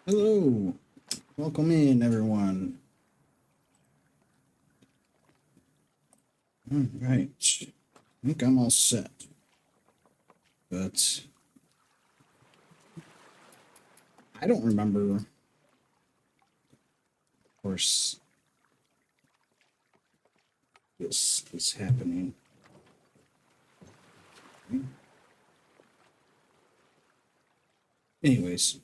Hello, welcome in everyone. All right, I think I'm all set, but I don't remember, of course, this is happening. Anyways,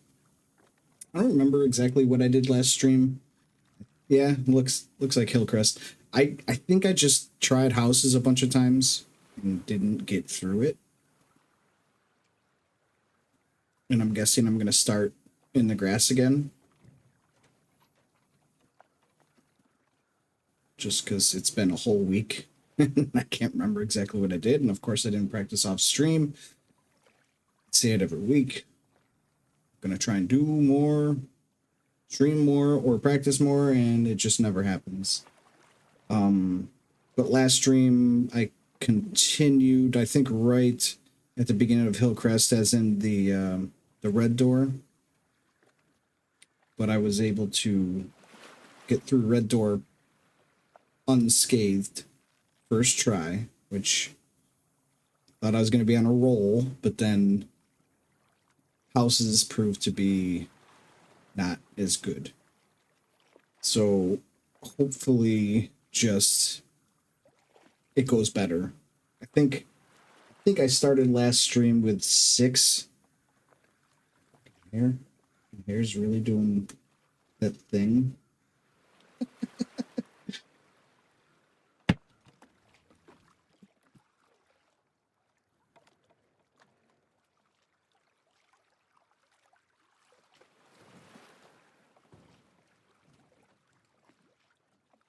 I don't remember exactly what I did last stream. Yeah, looks like Hillcrest. I think I just tried houses a bunch of times and didn't get through it. And I'm guessing I'm gonna start in the grass again. Just because it's been a whole week. I can't remember exactly what I did. And of course I didn't practice off stream. I say it every week. I'm gonna try and do more, stream more, or practice more, and it just never happens. But last stream I continued, I think right at the beginning of Hillcrest, as in the red door. But I was able to get through red door unscathed first try, which thought I was going to be on a roll, but then houses proved to be not as good. So hopefully just it goes better. I think I started last stream with 6. Hair's really doing that thing.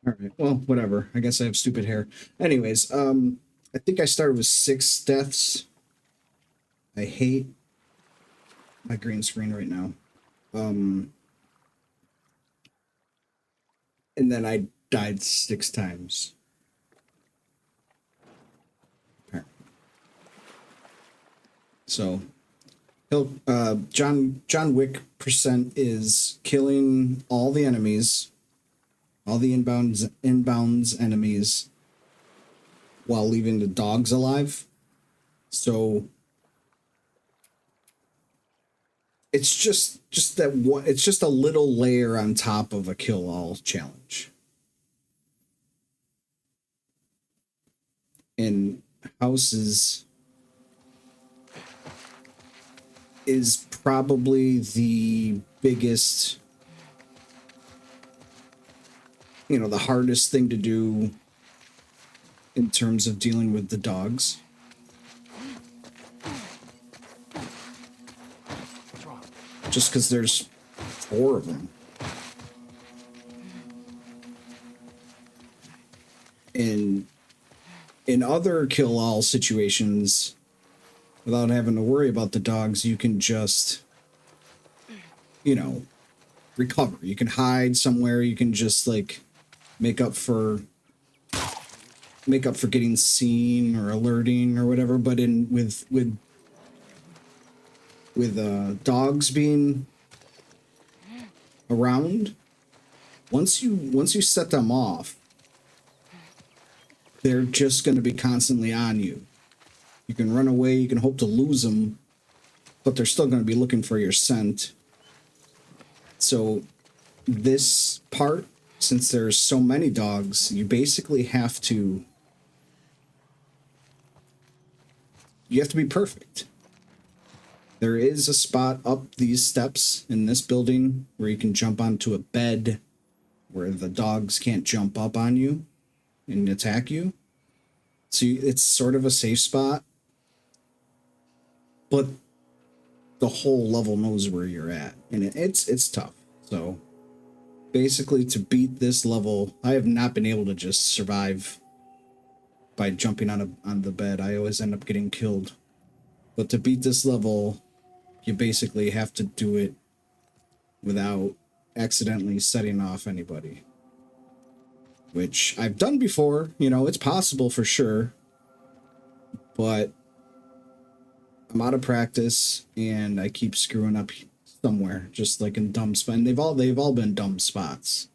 All right, well, whatever. I guess I have stupid hair. Anyways, I think I started with 6 deaths. I hate my green screen right now. And then I died 6 times. So, John Wick % is killing all the enemies, all the inbounds enemies, while leaving the dogs alive. So it's just that one. It's just a little layer on top of a kill all challenge. And houses is probably the biggest, the hardest thing to do in terms of dealing with the dogs. Just because there's 4 of them. In other kill-all situations, without having to worry about the dogs, you can just, recover. You can hide somewhere. You can just, make up for getting seen or alerting or whatever. But with dogs being around, once you set them off, they're just going to be constantly on you. You can run away, you can hope to lose them, but they're still going to be looking for your scent. So this part, since there's so many dogs, you basically have to be perfect. There is a spot up these steps in this building where you can jump onto a bed where the dogs can't jump up on you and attack you. So it's sort of a safe spot, but the whole level knows where you're at, and it's tough. So basically, to beat this level, I have not been able to just survive by jumping on the bed. I always end up getting killed. But to beat this level, you basically have to do it without accidentally setting off anybody. Which I've done before, it's possible for sure. But I'm out of practice, and I keep screwing up somewhere, just like in dumb spot. And they've all been dumb spots.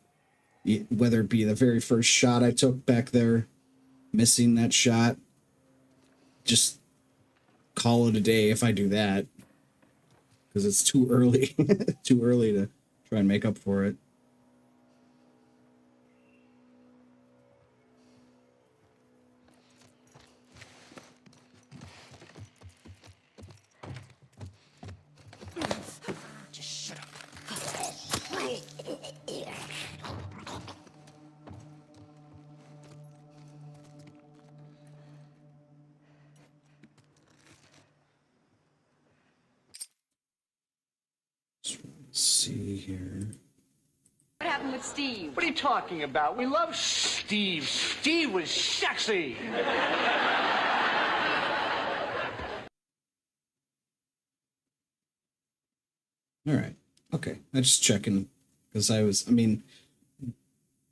Whether it be the very first shot I took back there, missing that shot, just call it a day if I do that, because it's too early, too early to try and make up for it. See here. What happened with Steve? What are you talking about? We love Steve. Steve was sexy. All right. Okay. I'm just checking because I didn't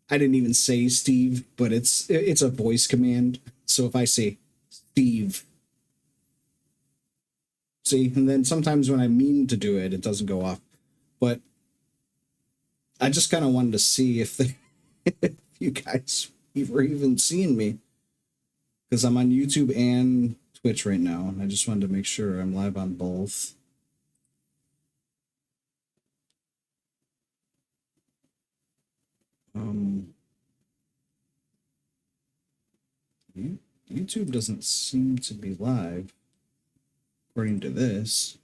even say Steve, but it's a voice command. So if I say Steve, see, and then sometimes when I mean to do it, it doesn't go off. But I just kind of wanted to see if you guys were even seeing me, because I'm on YouTube and Twitch right now, and I just wanted to make sure I'm live on both. YouTube doesn't seem to be live, according to this.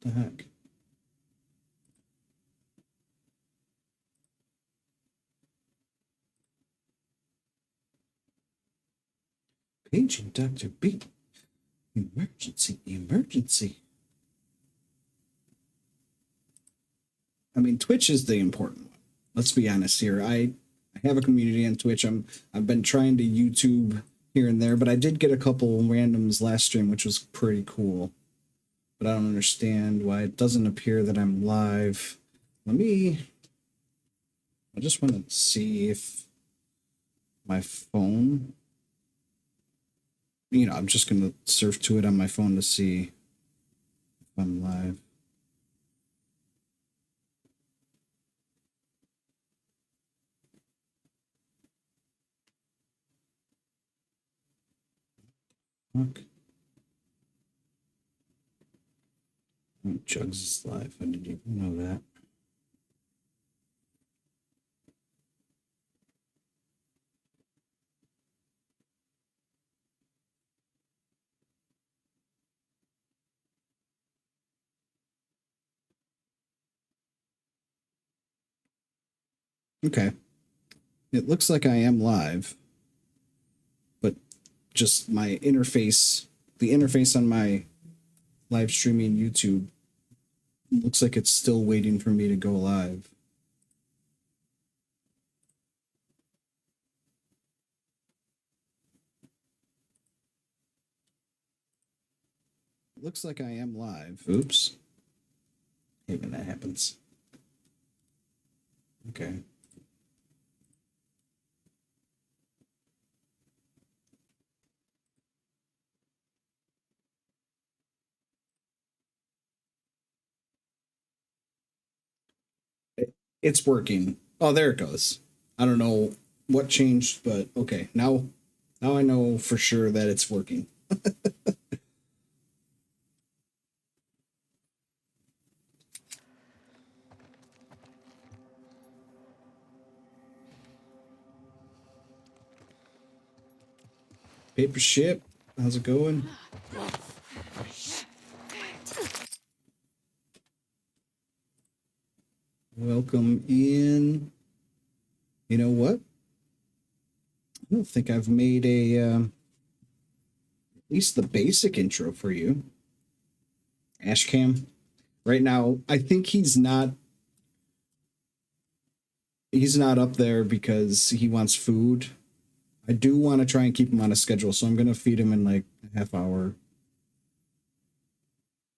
What the heck? Paging Dr. B. Emergency, emergency. I mean, Twitch is the important one. Let's be honest here. I have a community on Twitch. I've been trying to YouTube here and there, but I did get a couple randoms last stream, which was pretty cool. But I don't understand why it doesn't appear that I'm live. I just want to see if my phone, I'm just going to surf to it on my phone to see if I'm live. Fuck. Jugs is live. I didn't even know that. Okay. It looks like I am live, but just my interface, the interface on my live streaming YouTube, looks like it's still waiting for me to go live. It looks like I am live. Oops. Hey, when that happens. Okay. It's working. Oh, there it goes. I don't know what changed, but okay. Now I know for sure that it's working. Paper ship, how's it going? Welcome in. You know what? I don't think I've made a at least the basic intro for you. Ashcam. Right now, I think he's not up there because he wants food. I do want to try and keep him on a schedule, so I'm going to feed him in like a half hour.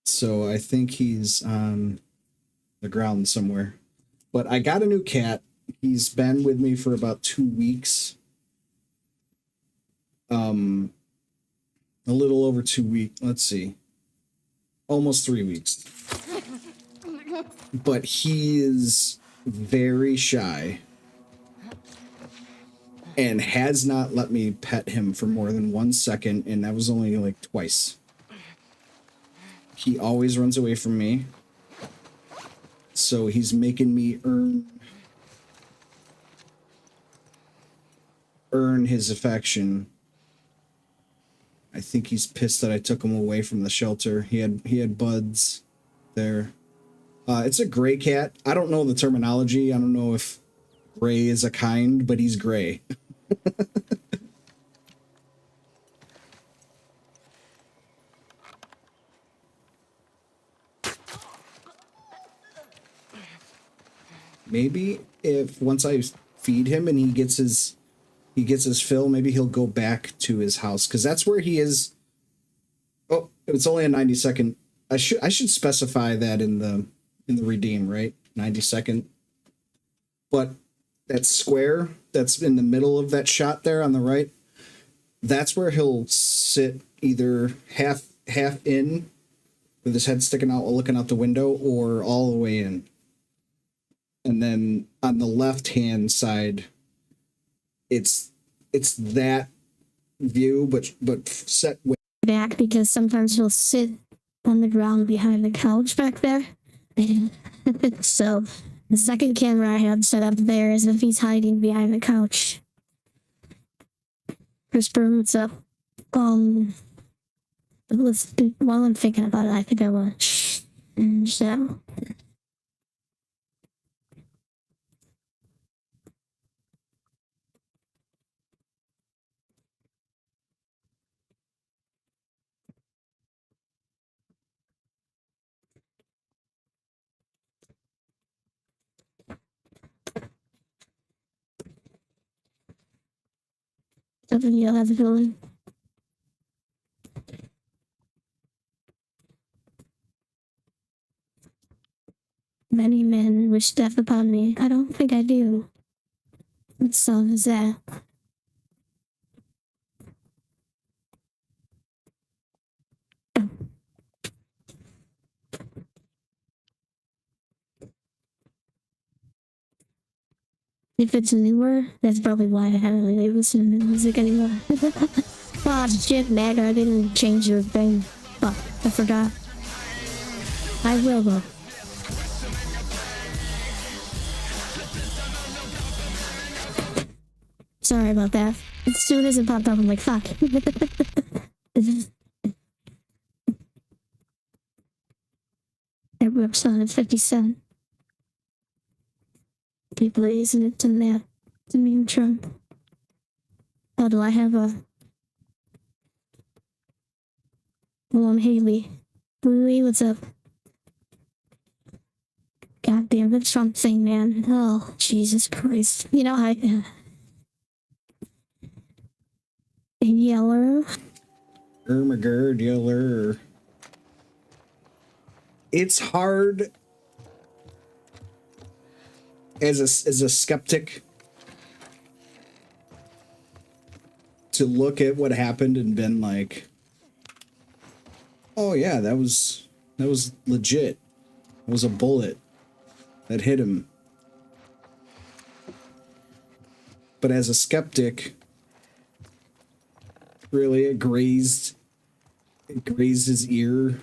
So I think he's on the ground somewhere. But I got a new cat. He's been with me for about 2 weeks. a little over 2 weeks. Let's see. Almost 3 weeks. But he is very shy and has not let me pet him for more than 1 second, and that was only like twice. He always runs away from me. So he's making me earn his affection. I think he's pissed that I took him away from the shelter. He had buds there. It's a gray cat. I don't know the terminology. I don't know if gray is a kind, but he's gray. Maybe if once I feed him and he gets his fill, maybe he'll go back to his house, because that's where he is. Oh, it's only a 90-second. I should specify that in the redeem, right? 90-second. But that square that's in the middle of that shot there on the right, that's where he'll sit, either half in with his head sticking out looking out the window, or all the way in. And then on the left-hand side, it's that view, but set way back, because sometimes he'll sit on the ground behind the couch back there. So the second camera I have set up there is if he's hiding behind the couch. Whisper, what's up? While I'm thinking about it, I think I will. So. Something you'll have a feeling. Many men wish death upon me. I don't think I do. What song is that? If it's newer, that's probably why I haven't really listened to music anymore. Oh shit, man, I didn't change your thing. Fuck, I forgot. I will though. Sorry about that. As soon as it popped up, I'm like, fuck. That rips on at 50 cents. People isn't it to that to me and Trump. Oh, do I have a well, I'm Haley. Haley, what's up? God damn, the Trump thing, man. Oh, Jesus Christ. You know, Yeller. Ermagerd Yeller. It's hard as a skeptic to look at what happened and been like, oh yeah, that was legit. It was a bullet that hit him. But as a skeptic, really it grazed his ear,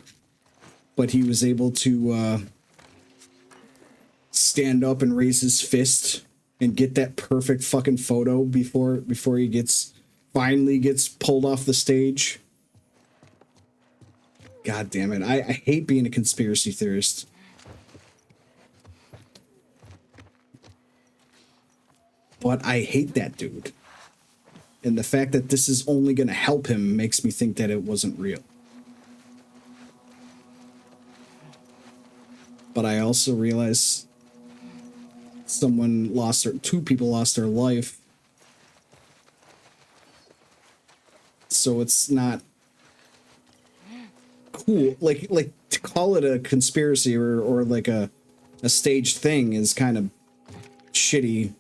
but he was able to stand up and raise his fist and get that perfect fucking photo before he finally gets pulled off the stage. God damn it. I hate being a conspiracy theorist. But I hate that dude. And the fact that this is only going to help him makes me think that it wasn't real. But I also realize two people lost their life. So it's not cool. Like to call it a conspiracy or like a staged thing is kind of shitty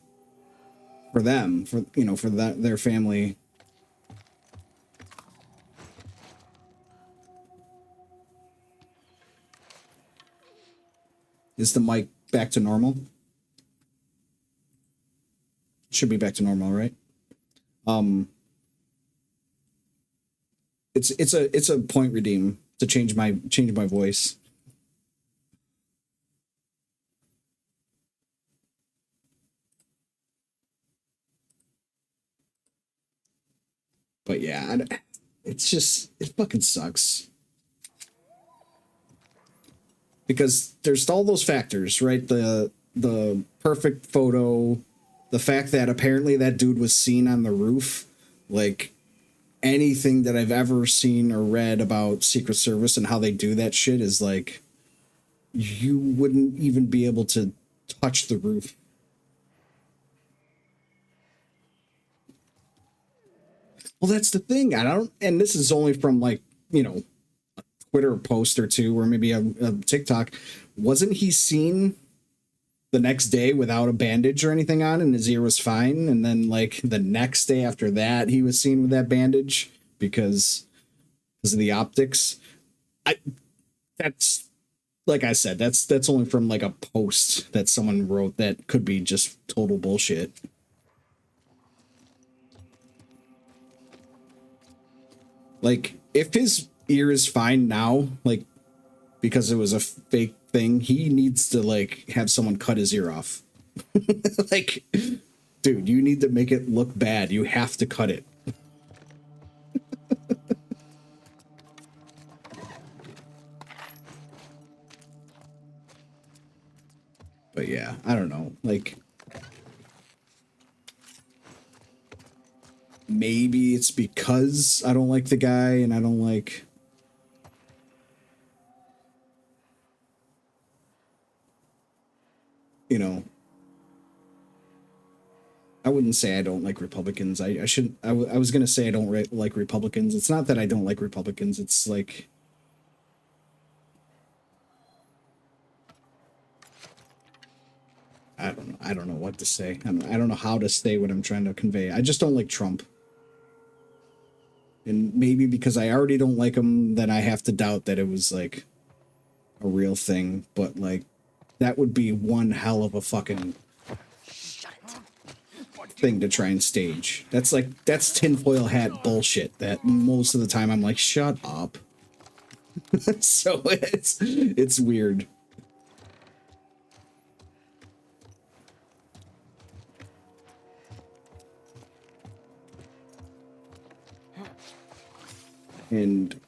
for them, for their family. Is the mic back to normal? Should be back to normal, right? It's a point redeem to change my voice. But yeah, it's just, it fucking sucks. Because there's all those factors, right? The perfect photo, the fact that apparently that dude was seen on the roof. Like, anything that I've ever seen or read about Secret Service and how they do that shit is like, you wouldn't even be able to touch the roof. Well, that's the thing. And this is only from like, you know, a Twitter post or two, or maybe a TikTok. Wasn't he seen the next day without a bandage or anything on, and his ear was fine? And then like the next day after that, he was seen with that bandage because of the optics. That's, like I said, that's only from like a post that someone wrote that could be just total bullshit. Like, if his ear is fine now, like, because it was a fake thing, he needs to, like, have someone cut his ear off. Like, dude, you need to make it look bad. You have to cut it. But yeah, I don't know. Like, maybe it's because I don't like the guy and I don't like, you know, I wouldn't say I don't like Republicans. I was going to say I don't like Republicans. It's not that I don't like Republicans. It's like, I don't know. I don't know what to say. I don't know how to say what I'm trying to convey. I just don't like Trump. And maybe because I already don't like him, then I have to doubt that it was like a real thing. But like, that would be one hell of a fucking thing to try and stage. That's like, that's tinfoil hat bullshit that most of the time I'm like, shut up. So it's weird. And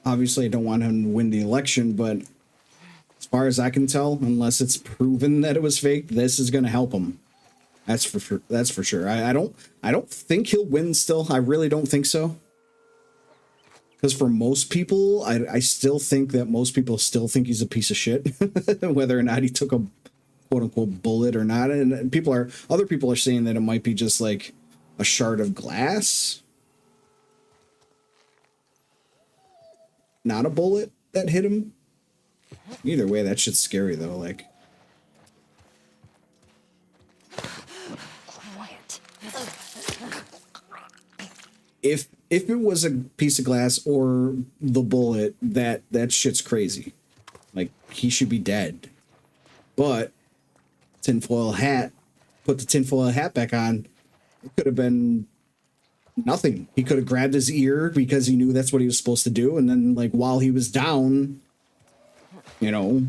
obviously I don't want him to win the election, but as far as I can tell, unless it's proven that it was fake, this is going to help him. That's for sure. That's for sure. I don't think he'll win still. I really don't think so. Because for most people, I still think that most people still think he's a piece of shit, whether or not he took a quote unquote bullet or not. And other people are saying that it might be just like a shard of glass, not a bullet that hit him. Either way, that shit's scary though. Like, Quiet. if it was a piece of glass or the bullet, that shit's crazy. Like, he should be dead. But tinfoil hat, put the tinfoil hat back on, it could have been nothing. He could have grabbed his ear because he knew that's what he was supposed to do, and then like while he was down, you know,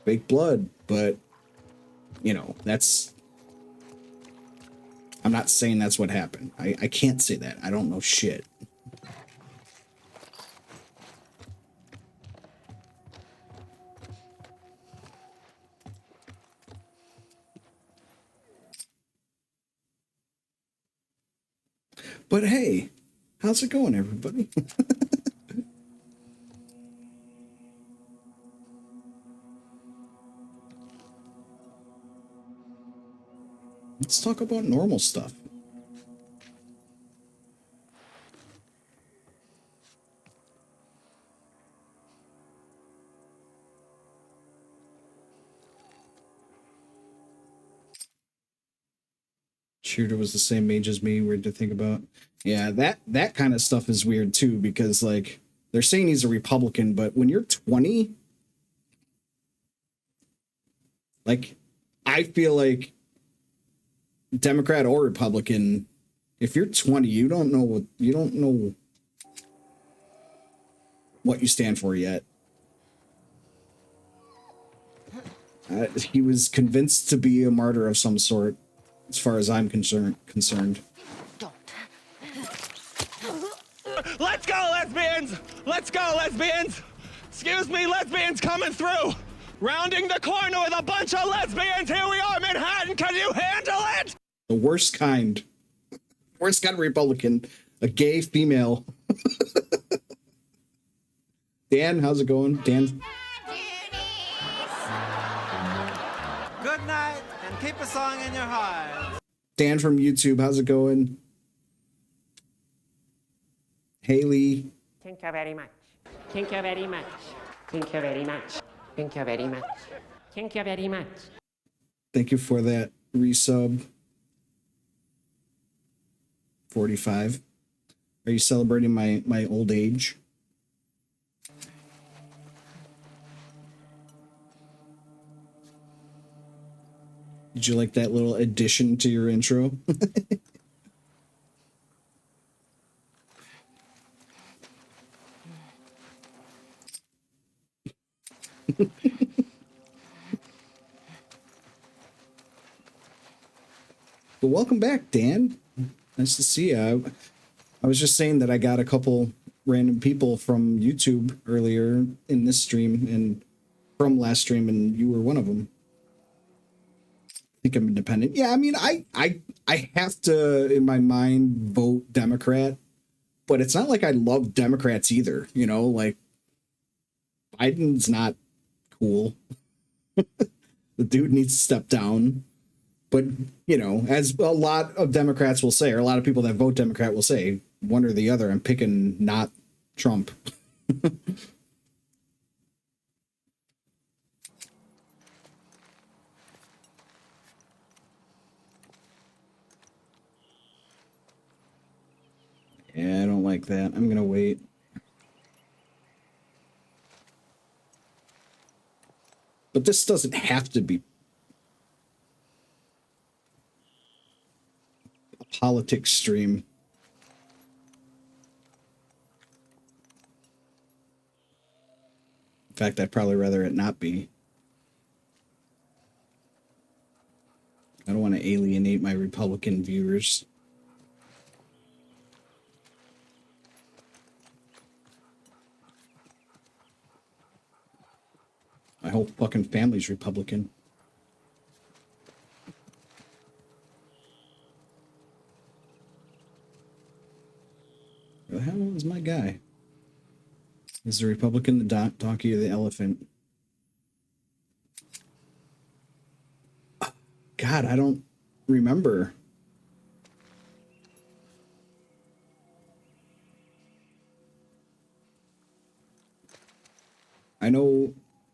fake blood. But you know, that's, I'm not saying that's what happened. I can't say that. I don't know shit. But hey, how's it going, everybody? Let's talk about normal stuff. Shooter was the same age as me. Weird to think about. Yeah, that kind of stuff is weird too, because like they're saying he's a Republican, but when you're 20, Like, I feel like Democrat or Republican, if you're 20, you don't know what you stand for yet. He was convinced to be a martyr of some sort, as far as I'm concerned. Let's go, lesbians! Let's go, lesbians! Excuse me, lesbians coming through! Rounding the corner with a bunch of lesbians! Here we are, Manhattan! Can you handle it? The worst kind. Worst kind of Republican. A gay female. Dan, how's it going? Dan? Good night, and keep a song in your heart. Dan from YouTube, how's it going? Haley. Thank you very much. Thank you very much. Thank you very much. Thank you very much. Thank you very much. Thank you for that resub. 45. Are you celebrating my old age? Did you like that little addition to your intro? But welcome back, Dan. Nice to see you. I was just saying that I got a couple random people from YouTube earlier in this stream and from last stream, and you were one of them. I think I'm independent. Yeah, I mean, I have to, in my mind, vote Democrat, but it's not like I love Democrats either. You know, like, Biden's not cool. The dude needs to step down. But, you know, as a lot of Democrats will say, or a lot of people that vote Democrat will say, one or the other, I'm picking not Trump. Yeah, I don't like that. I'm going to wait. But this doesn't have to be a politics stream. In fact, I'd probably rather it not be. I don't want to alienate my Republican viewers. My whole fucking family's Republican. Where the hell is my guy? Is the Republican the donkey or the elephant? God, I don't remember. I know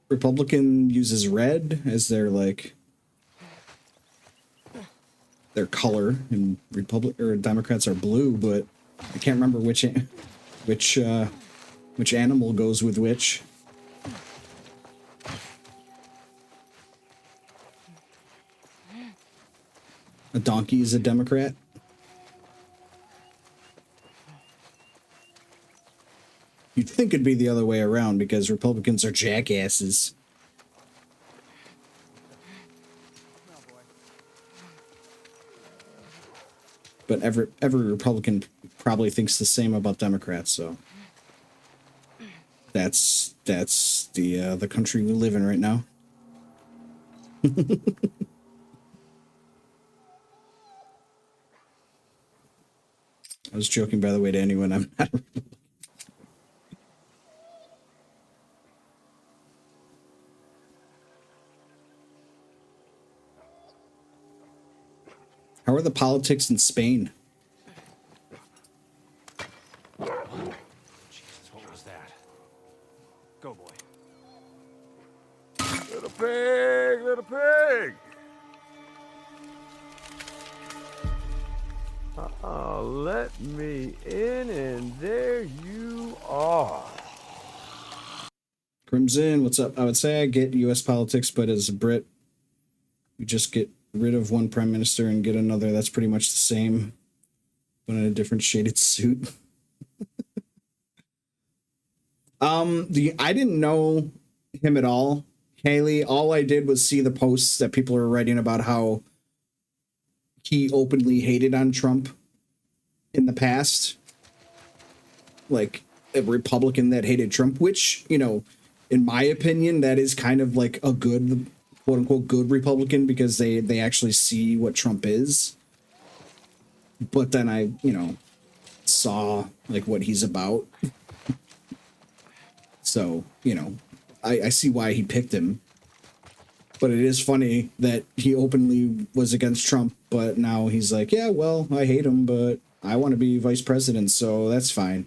Republican uses red as their their color, and Democrats are blue, but I can't remember which animal goes with which. A donkey is a Democrat. You'd think it'd be the other way around because Republicans are jackasses. But every Republican probably thinks the same about Democrats, so that's the country we live in right now. I was joking, by the way, to anyone. I'm not. How are the politics in Spain? Jesus, what was that? Go, boy. Little pig, little pig. Let me in, and there you are. Crimson, what's up? I would say I get U.S. politics, but as a Brit, You just get rid of one prime minister and get another that's pretty much the same, but in a different shaded suit. I didn't know him at all, Haley. All I did was see the posts that people are writing about how he openly hated on Trump in the past. Like a Republican that hated Trump, which, you know, in my opinion, that is kind of like a good, quote unquote, good Republican, because they actually see what Trump is. But then I, you know, saw like what he's about. So, you know, I see why he picked him. But it is funny that he openly was against Trump, but now he's like, yeah, well, I hate him, but I want to be vice president, so that's fine.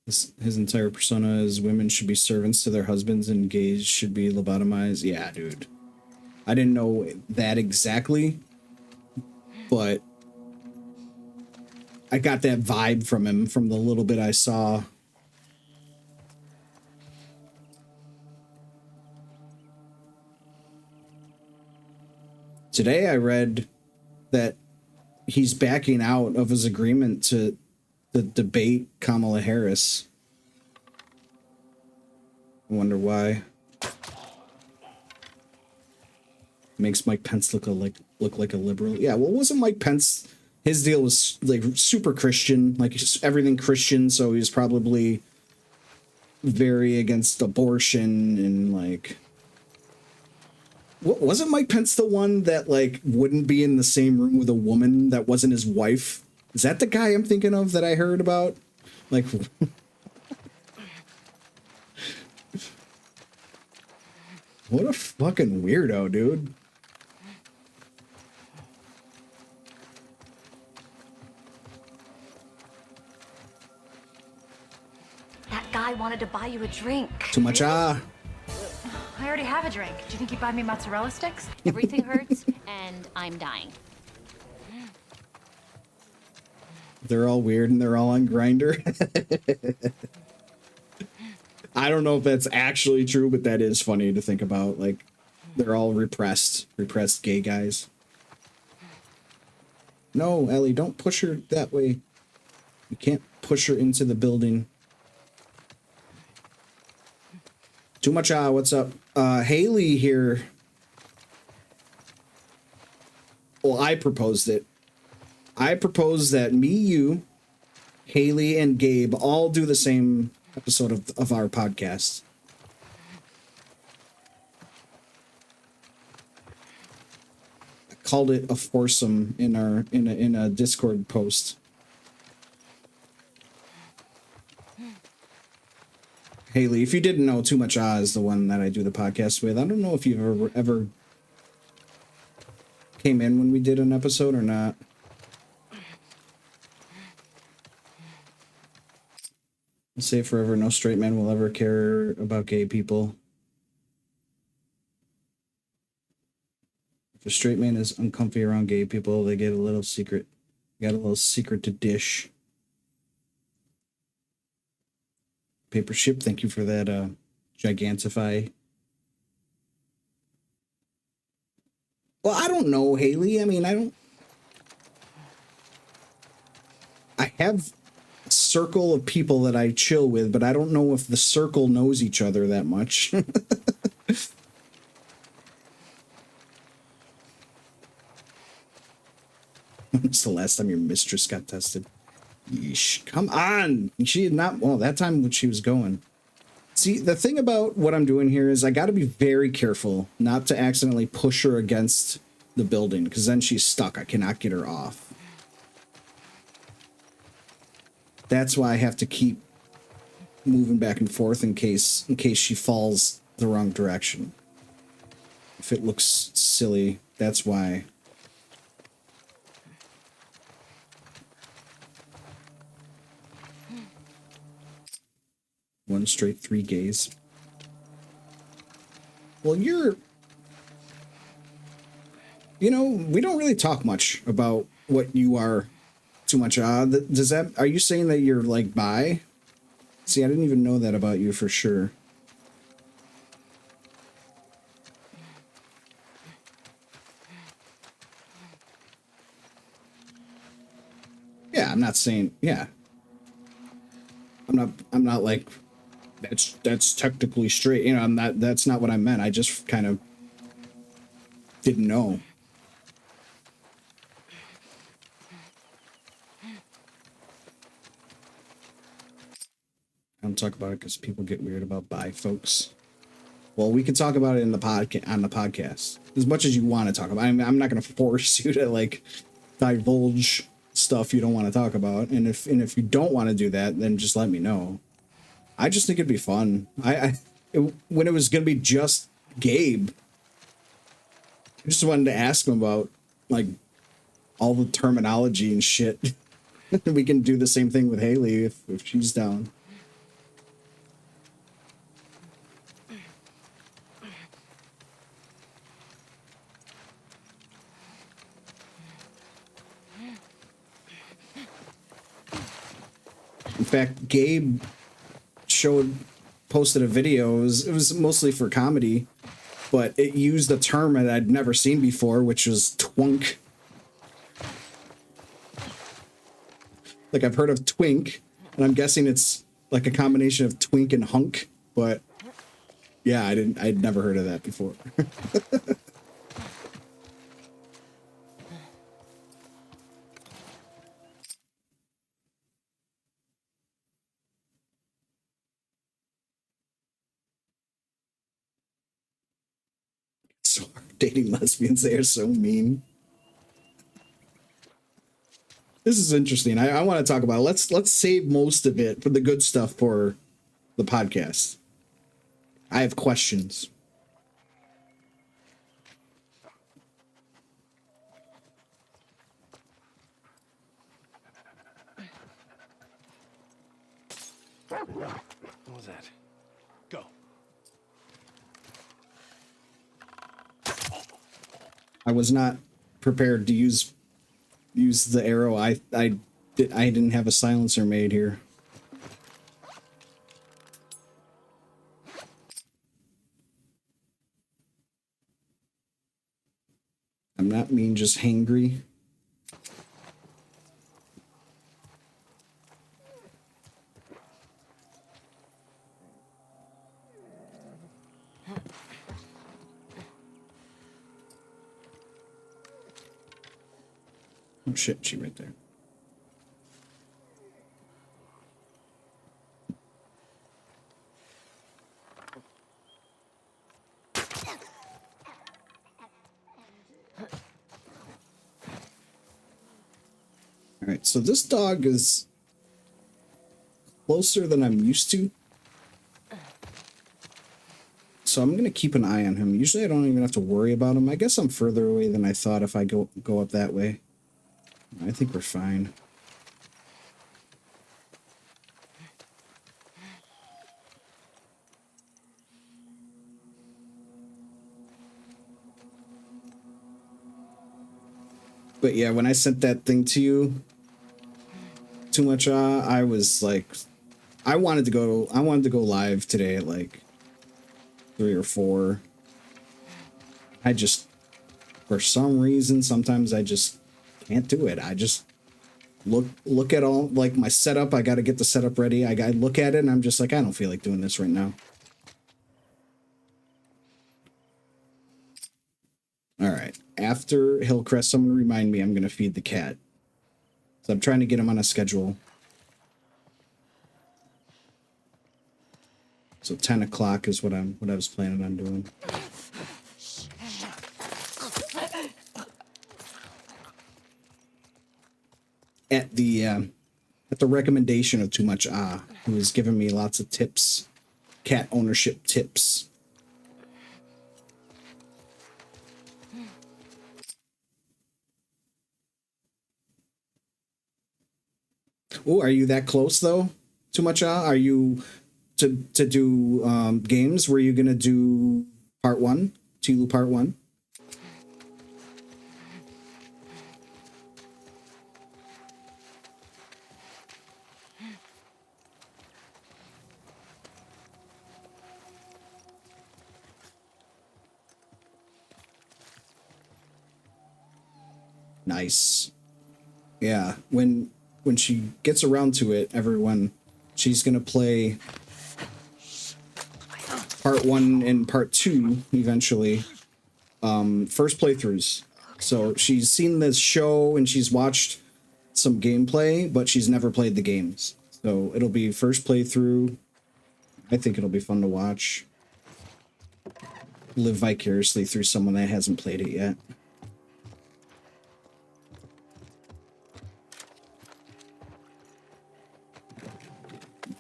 His entire persona is women should be servants to their husbands and gays should be lobotomized. Yeah, dude. I didn't know that exactly, but I got that vibe from him from the little bit I saw. Today I read that he's backing out of his agreement to debate Kamala Harris. I wonder why. Makes Mike Pence look like a liberal. Yeah, well, wasn't Mike Pence, his deal was like super Christian, like just everything Christian, so he was probably very against abortion and like, wasn't Mike Pence the one that like wouldn't be in the same room with a woman that wasn't his wife? Is that the guy I'm thinking of that I heard about? Like, what a fucking weirdo, dude. That guy wanted to buy you a drink. Too much I already have a drink. Do you think you'd buy me mozzarella sticks? Everything hurts, and I'm dying. They're all weird and they're all on Grindr. I don't know if that's actually true, but that is funny to think about. Like, they're all repressed gay guys. No, Ellie, don't push her that way. You can't push her into the building. Too much, what's up? Haley here. Well, I proposed it. I propose that me, you, Haley, and Gabe all do the same episode of our podcast. I called it a foursome in a Discord post. Haley, if you didn't know, Too Much is the one that I do the podcast with. I don't know if you've ever came in when we did an episode or not. I'll say forever, no straight man will ever care about gay people. If a straight man is uncomfy around gay people, they get a little secret. Got a little secret to dish. Paper Ship, thank you for that Gigantify. Well, I don't know, Haley. I mean, I have a circle of people that I chill with, but I don't know if the circle knows each other that much. When's the last time your mistress got tested? Yeesh, come on. She had not, well, that time when she was going. See, the thing about what I'm doing here is I got to be very careful not to accidentally push her against the building, because then she's stuck. I cannot get her off. That's why I have to keep moving back and forth in case she falls the wrong direction. If it looks silly, that's why. One straight, three gays. Well, you know, we don't really talk much about what you are Too much. Does that? Are you saying that you're like bi? See, I didn't even know that about you for sure. Yeah, I'm not saying. Yeah, I'm not like that's technically straight. You know, I'm not. That's not what I meant. I just kind of didn't know. I don't talk about it because people get weird about bi folks. Well, we can talk about it in the podcast as much as you want to talk about. I'm not going to force you to like divulge stuff you don't want to talk about. And if you don't want to do that, then just let me know. I just think it'd be fun. When it was going to be just Gabe, I just wanted to ask him about like all the terminology and shit. We can do the same thing with Haley if she's down. In fact, Gabe posted a video. It was mostly for comedy, but it used a term that I'd never seen before, which was twunk. Like, I've heard of twink, and I'm guessing it's like a combination of twink and hunk, but yeah, I'd never heard of that before. So hard dating lesbians. They are so mean. This is interesting. I want to talk about it. Let's save most of it for the good stuff for the podcast. I have questions. What was that? Go. I was not prepared to use the arrow. I didn't have a silencer made here. I'm not mean, just hangry. Oh shit, she right there. All right, so this dog is closer than I'm used to. So I'm gonna keep an eye on him. Usually I don't even have to worry about him. I guess I'm further away than I thought if I go up that way. I think we're fine. But yeah, when I sent that thing to you, Too Much, I was like, I wanted to go live today at like 3 or 4. I just, for some reason, sometimes I just can't do it. I just look at all like my setup. I got to get the setup ready. I look at it and I'm just like, I don't feel like doing this right now. All right. After Hillcrest, someone remind me I'm going to feed the cat. So I'm trying to get him on a schedule. So 10 o'clock is what I was planning on doing. At the recommendation of Too Much who has given me lots of tips, cat ownership tips. Oh, are you that close though? Too Much? Are you to do games? Were you gonna do part 1? TLOU part 1? Nice. Yeah, when she gets around to it, everyone, she's gonna play part 1 and part 2 eventually. First playthroughs. So she's seen this show and she's watched some gameplay, but she's never played the games. So it'll be first playthrough. I think it'll be fun to watch. Live vicariously through someone that hasn't played it yet.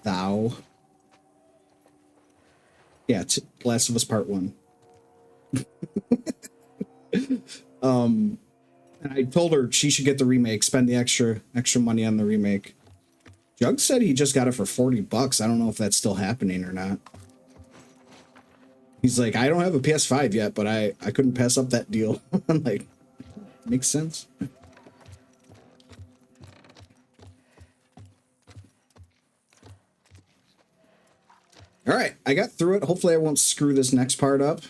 Thou. Yeah, Last of Us Part 1. And I told her she should get the remake, spend the extra money on the remake. Jug said he just got it for $40. I don't know if that's still happening or not. He's like, I don't have a PS5 yet, but I couldn't pass up that deal. I'm like, makes sense. All right, I got through it. Hopefully I won't screw this next part up.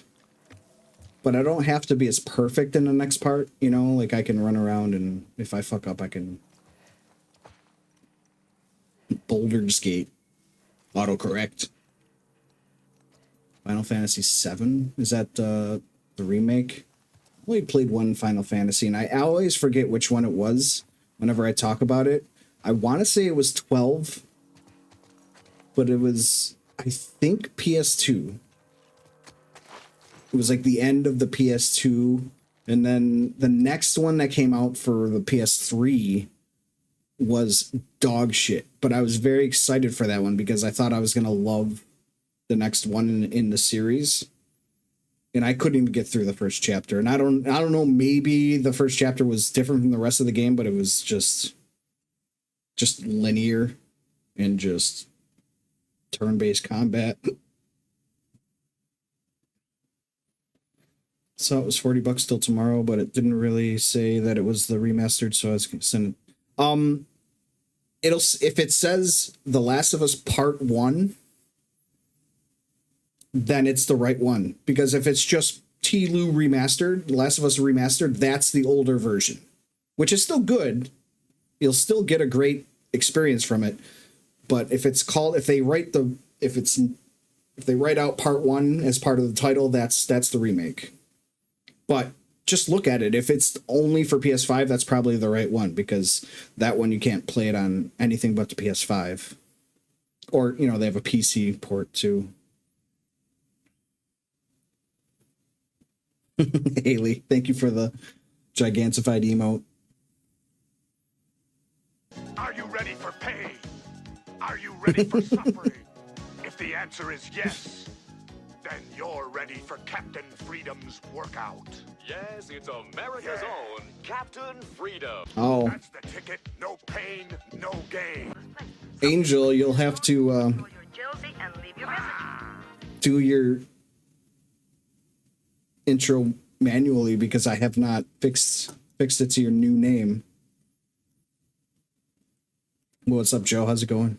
But I don't have to be as perfect in the next part, you know? Like, I can run around, and if I fuck up, I can... Boulder's Gate. Autocorrect. Final Fantasy VII? Is that the remake? I only played one Final Fantasy, and I always forget which one it was whenever I talk about it. I want to say it was 12, but it was... I think PS2. It was like the end of the PS2, and then the next one that came out for the PS3 was dog shit. But I was very excited for that one because I thought I was gonna love the next one in the series, and I couldn't even get through the first chapter. And I don't know, maybe the first chapter was different from the rest of the game, but it was just linear and just turn-based combat. So it was $40 till tomorrow, but it didn't really say that it was the remastered, so I was gonna send it. If it says The Last of Us Part 1, then it's the right one. Because if it's just TLOU remastered, Last of Us remastered, that's the older version. Which is still good. You'll still get a great experience from it. But if it's called, if they write out Part 1 as part of the title, that's the remake. But just look at it. If it's only for PS5, that's probably the right one, because that one you can't play it on anything but the PS5. Or, you know, they have a PC port too. Haley, thank you for the gigantified emote. Are you ready for pain? Are you ready for suffering? If the answer is yes, then you're ready for Captain Freedom's workout. Yes, it's America's own Captain Freedom. Oh. That's the ticket. No pain, no gain. Angel, you'll have to do your intro manually because I have not fixed it to your new name. What's up, Joe? How's it going?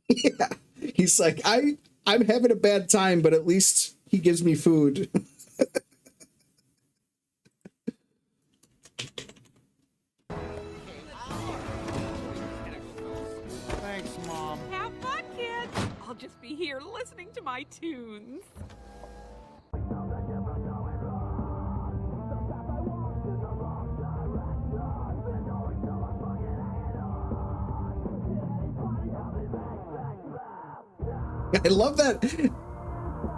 Yeah, he's like, I'm having a bad time, but at least he gives me food. Thanks, Mom. Have fun, kids. I'll just be here listening to my tunes. I love that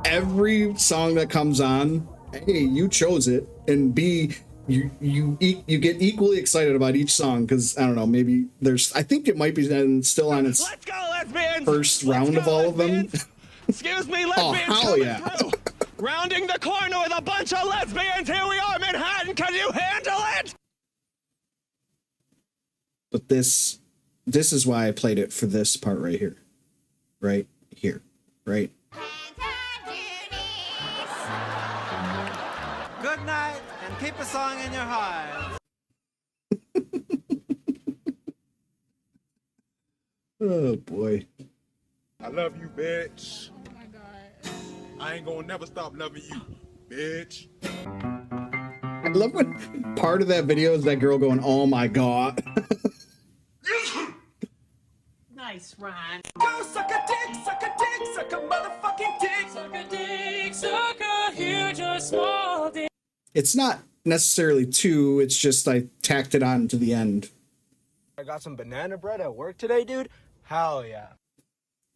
every song that comes on, A, you chose it, and B, you get equally excited about each song because I don't know, maybe I think it might be still on its first round of all of them. Excuse me, lesbians. Oh, hell yeah. Through. Rounding the corner with a bunch of lesbians. Here we are, Manhattan. Can you handle it? But this is why I played it for this part right here. Right here. Right. Good night, and keep a song in your heart. Oh boy. I love you, bitch. Oh my god. I ain't gonna never stop loving you, bitch. I love when part of that video is that girl going, "Oh my god." Nice, Ron. Go suck a dick, suck a dick, suck a motherfucking dick. Suck a dick, suck a huge or small dick. It's not necessarily 2, it's just I tacked it on to the end. I got some banana bread at work today, dude. Hell yeah.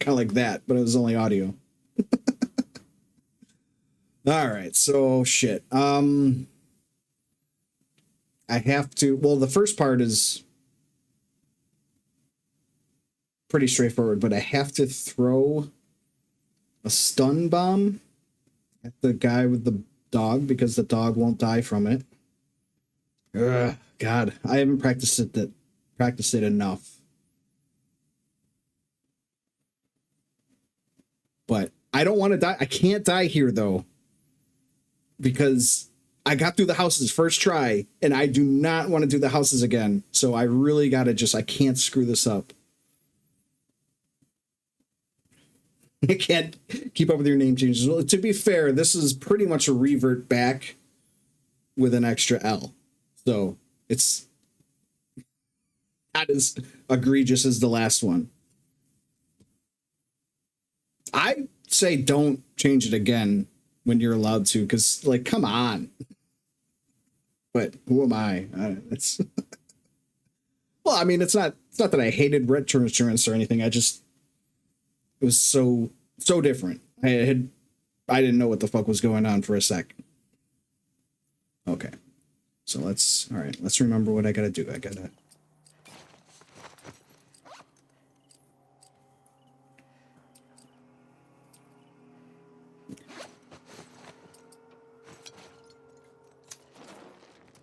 Kind of like that, but it was only audio. All right, so shit. I have to, well, the first part is pretty straightforward, but I have to throw a stun bomb at the guy with the dog because the dog won't die from it. Ugh, God, I haven't practiced it enough. But I don't want to die. I can't die here though, because I got through the houses first try and I do not want to do the houses again. So I really got to I can't screw this up. You can't keep up with your name changes. Well, to be fair, this is pretty much a revert back with an extra L. So it's not as egregious as the last one. I say don't change it again when you're allowed to, because, like, come on. But who am I? It's well, I mean, it's not that I hated retro insurance or anything. It was so different. I didn't know what the fuck was going on for a sec. Okay. So let's remember what I gotta do. I gotta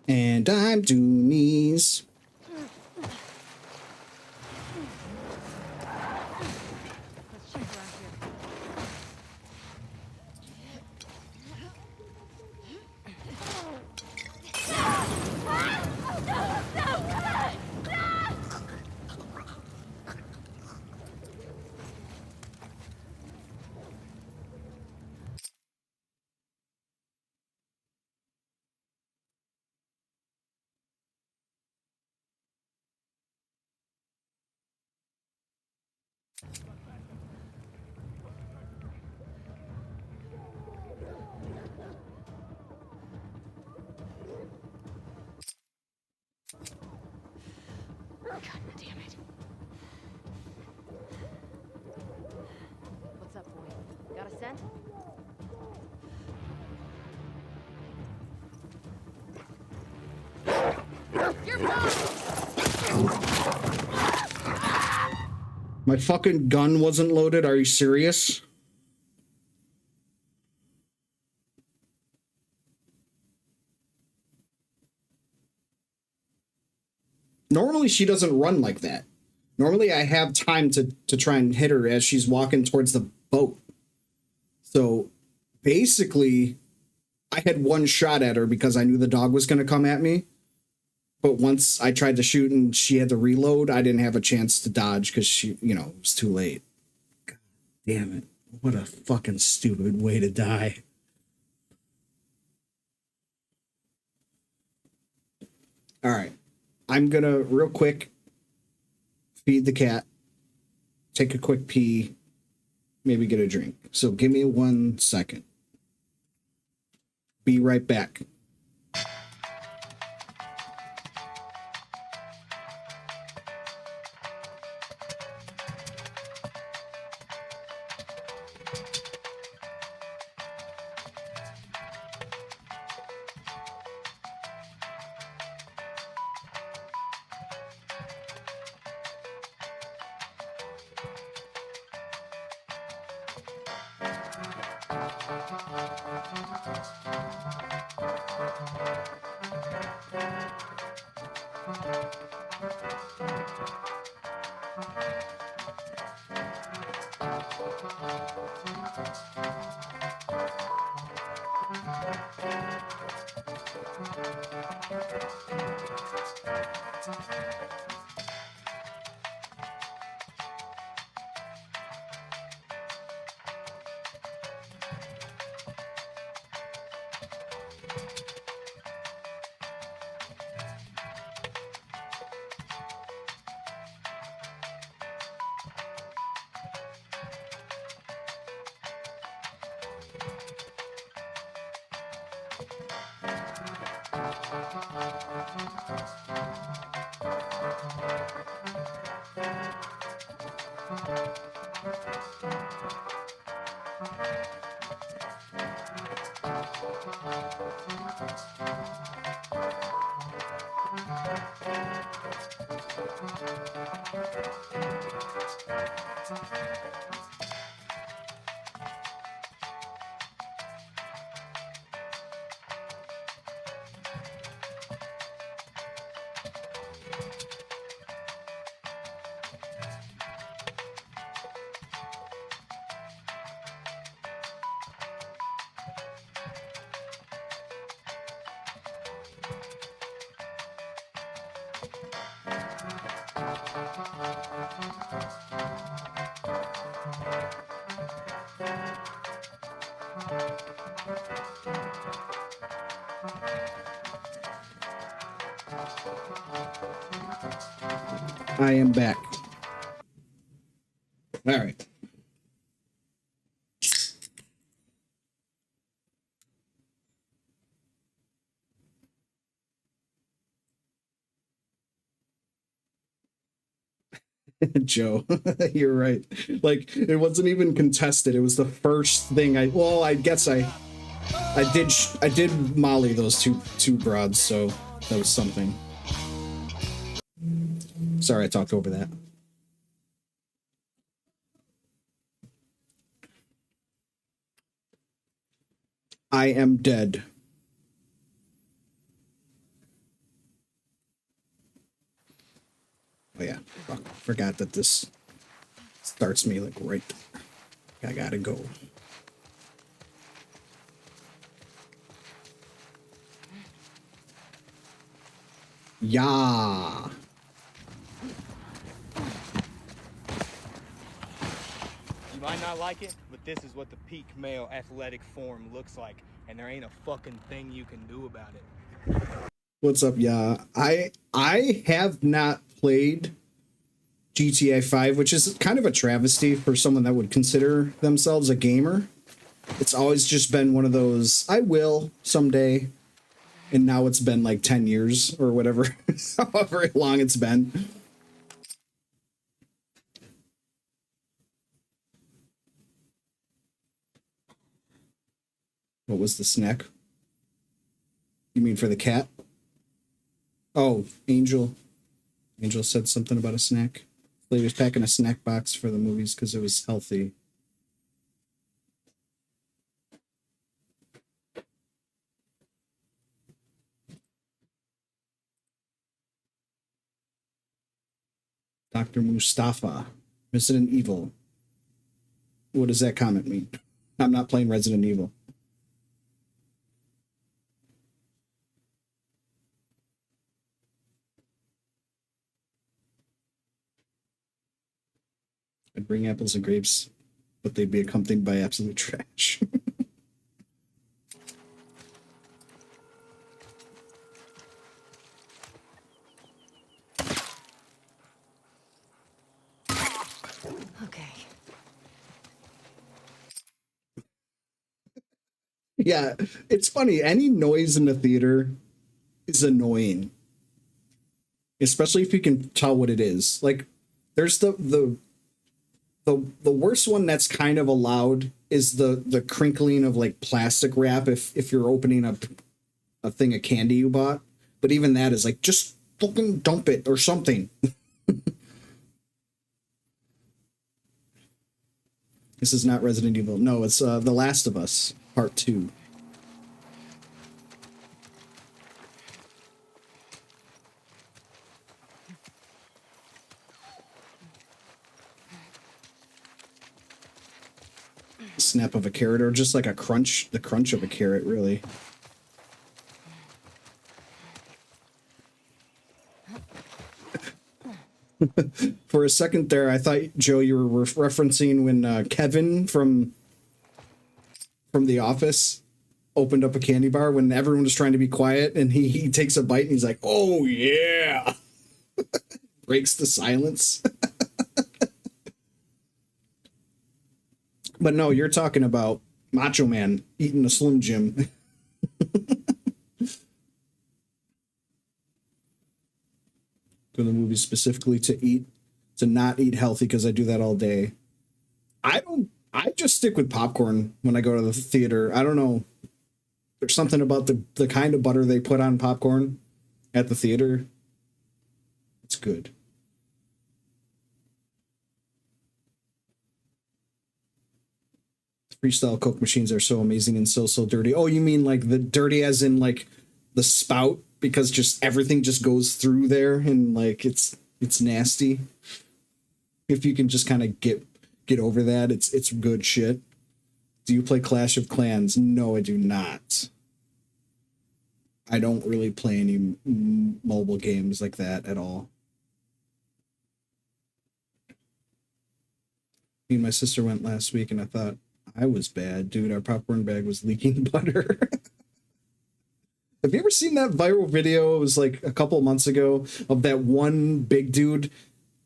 and I'm doing these. God damn it. What's up, boy? Got a cent? You're My fucking gun wasn't loaded. Are you serious? Normally she doesn't run like that. Normally I have time to try and hit her as she's walking towards the boat. So basically I had one shot at her because I knew the dog was going to come at me. But once I tried to shoot and she had to reload, I didn't have a chance to dodge because she, it was too late. God damn it. What a fucking stupid way to die. All right. I'm going to real quick feed the cat, take a quick pee, maybe get a drink. So give me 1 second. Be right back. I am back. All right. Joe, you're right. Like, it wasn't even contested. It was the first thing I guess I did molly those two broads, so that was something. Sorry I talked over that. I am dead. Oh yeah, fuck, forgot that this starts me like right there. I gotta go. Yeah. You might not like it, but this is what the peak male athletic form looks like, and there ain't a fucking thing you can do about it. What's up, yeah? I have not played GTA 5, which is kind of a travesty for someone that would consider themselves a gamer. It's always just been one of those, I will someday, and now it's been like 10 years or whatever, however long it's been. What was the snack? You mean for the cat? Oh, Angel. Angel said something about a snack. He was packing a snack box for the movies because it was healthy. Dr. Mustafa, Resident Evil. What does that comment mean? I'm not playing Resident Evil. I'd bring apples and grapes, but they'd be accompanied by absolute trash. Okay. Yeah, it's funny. Any noise in the theater is annoying, especially if you can tell what it is. Like, there's the worst one that's kind of allowed is the crinkling of like plastic wrap if you're opening up a thing of candy you bought. But even that is like, just fucking dump it or something. This is not Resident Evil. No, it's The Last of Us Part 2. Snap of a carrot, or just like a crunch, the crunch of a carrot, really. For a second there, I thought, Joe, you were referencing when Kevin from The Office opened up a candy bar when everyone was trying to be quiet, and he takes a bite and he's like, "Oh yeah," breaks the silence. But no, you're talking about Macho Man eating a Slim Jim. Go to the movies specifically to not eat healthy because I do that all day. I just stick with popcorn when I go to the theater. I don't know. There's something about the kind of butter they put on popcorn at the theater. It's good. Freestyle Coke machines are so amazing and so dirty. Oh, you mean like the dirty as in like the spout, because just everything just goes through there and like it's nasty. If you can just kind of get over that, it's good shit. Do you play Clash of Clans? No, I do not. I don't really play any mobile games like that at all. Me and my sister went last week and I thought I was bad. Dude, our popcorn bag was leaking butter. Have you ever seen that viral video? It was like a couple months ago of that one big dude.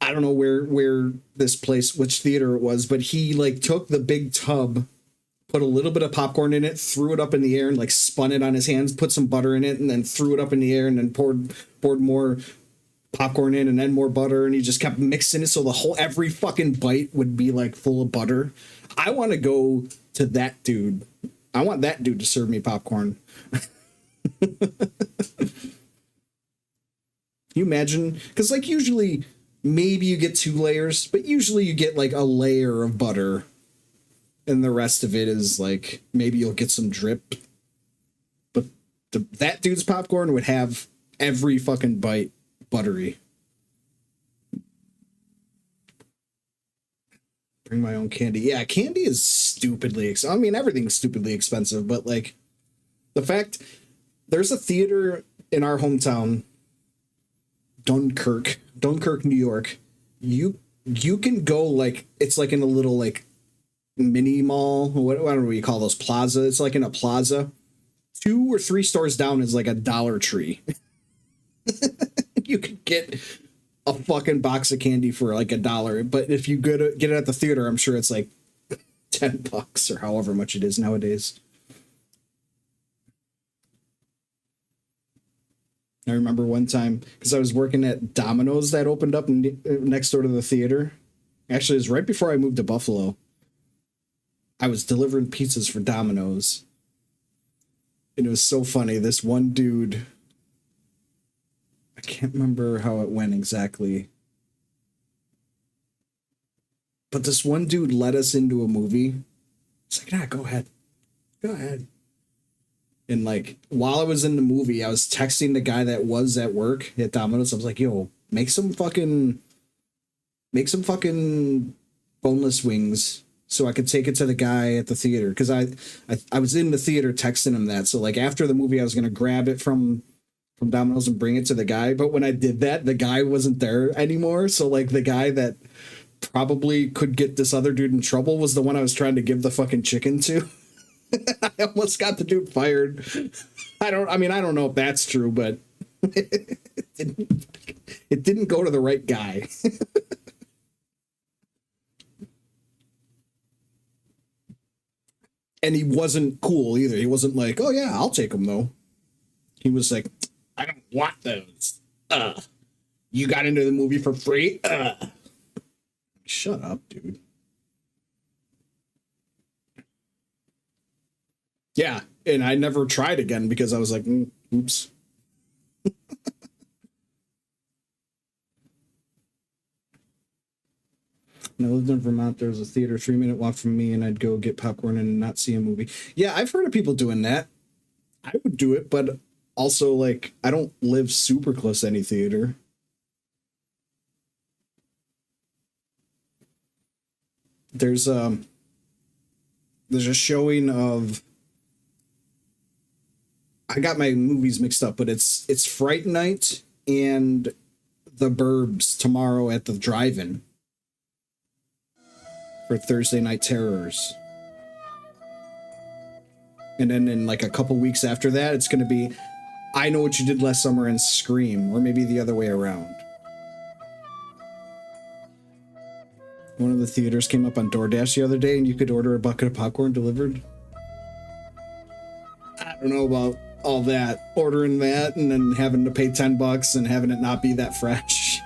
I don't know where this place, which theater it was, but he like took the big tub, put a little bit of popcorn in it, threw it up in the air and like spun it on his hands, put some butter in it and then threw it up in the air and then poured more popcorn in and then more butter, and he just kept mixing it so every fucking bite would be like full of butter. I want to go to that dude. I want that dude to serve me popcorn. You imagine? Because like usually maybe you get 2 layers, but usually you get like a layer of butter and the rest of it is like maybe you'll get some drip. But that dude's popcorn would have every fucking bite buttery. Bring my own candy. Yeah, candy is stupidly expensive. I mean, everything's stupidly expensive, but like the fact there's a theater in our hometown, Dunkirk, New York. You can go like, it's like in a little like mini mall. I don't know what you call those, plaza. It's like in a plaza. 2 or 3 stores down is like a Dollar Tree. You could get a fucking box of candy for like $1, but if you get it at the theater, I'm sure it's like $10 or however much it is nowadays. I remember one time because I was working at Domino's that opened up next door to the theater. Actually, it was right before I moved to Buffalo. I was delivering pizzas for Domino's, and it was so funny. This one dude, I can't remember how it went exactly, but this one dude led us into a movie. It's like, nah, go ahead. And like, while I was in the movie, I was texting the guy that was at work at Domino's. I was like, yo, make some fucking boneless wings so I could take it to the guy at the theater. Because I was in the theater texting him that. So like after the movie, I was going to grab it from Domino's and bring it to the guy. But when I did that, the guy wasn't there anymore. So like the guy that probably could get this other dude in trouble was the one I was trying to give the fucking chicken to. I almost got the dude fired. I don't know if that's true, but it didn't go to the right guy. And he wasn't cool either. He wasn't like, oh yeah, I'll take them though. He was like, I don't want those. You got into the movie for free? Shut up, dude. Yeah, and I never tried again because I was like, oops. When I lived in Vermont, there was a theater 3-minute walk from me, and I'd go get popcorn and not see a movie. Yeah, I've heard of people doing that. I would do it, but also, like, I don't live super close to any theater. There's a showing of, I got my movies mixed up, but it's Fright Night and The Burbs tomorrow at the drive-in for Thursday Night Terrors. And then in like a couple weeks after that, it's going to be I Know What You Did Last Summer and Scream, or maybe the other way around. One of the theaters came up on DoorDash the other day, and you could order a bucket of popcorn delivered. I don't know about all that, ordering that and then having to pay $10 and having it not be that fresh.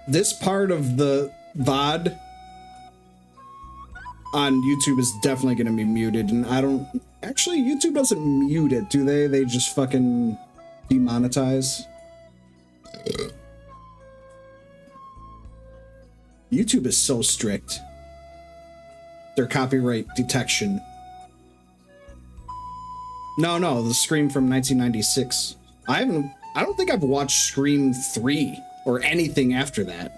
This part of the VOD on YouTube is definitely going to be muted, and I don't... Actually, YouTube doesn't mute it, do they? They just fucking demonetize. YouTube is so strict. Their copyright detection. No, the Scream from 1996. I don't think I've watched Scream 3 or anything after that.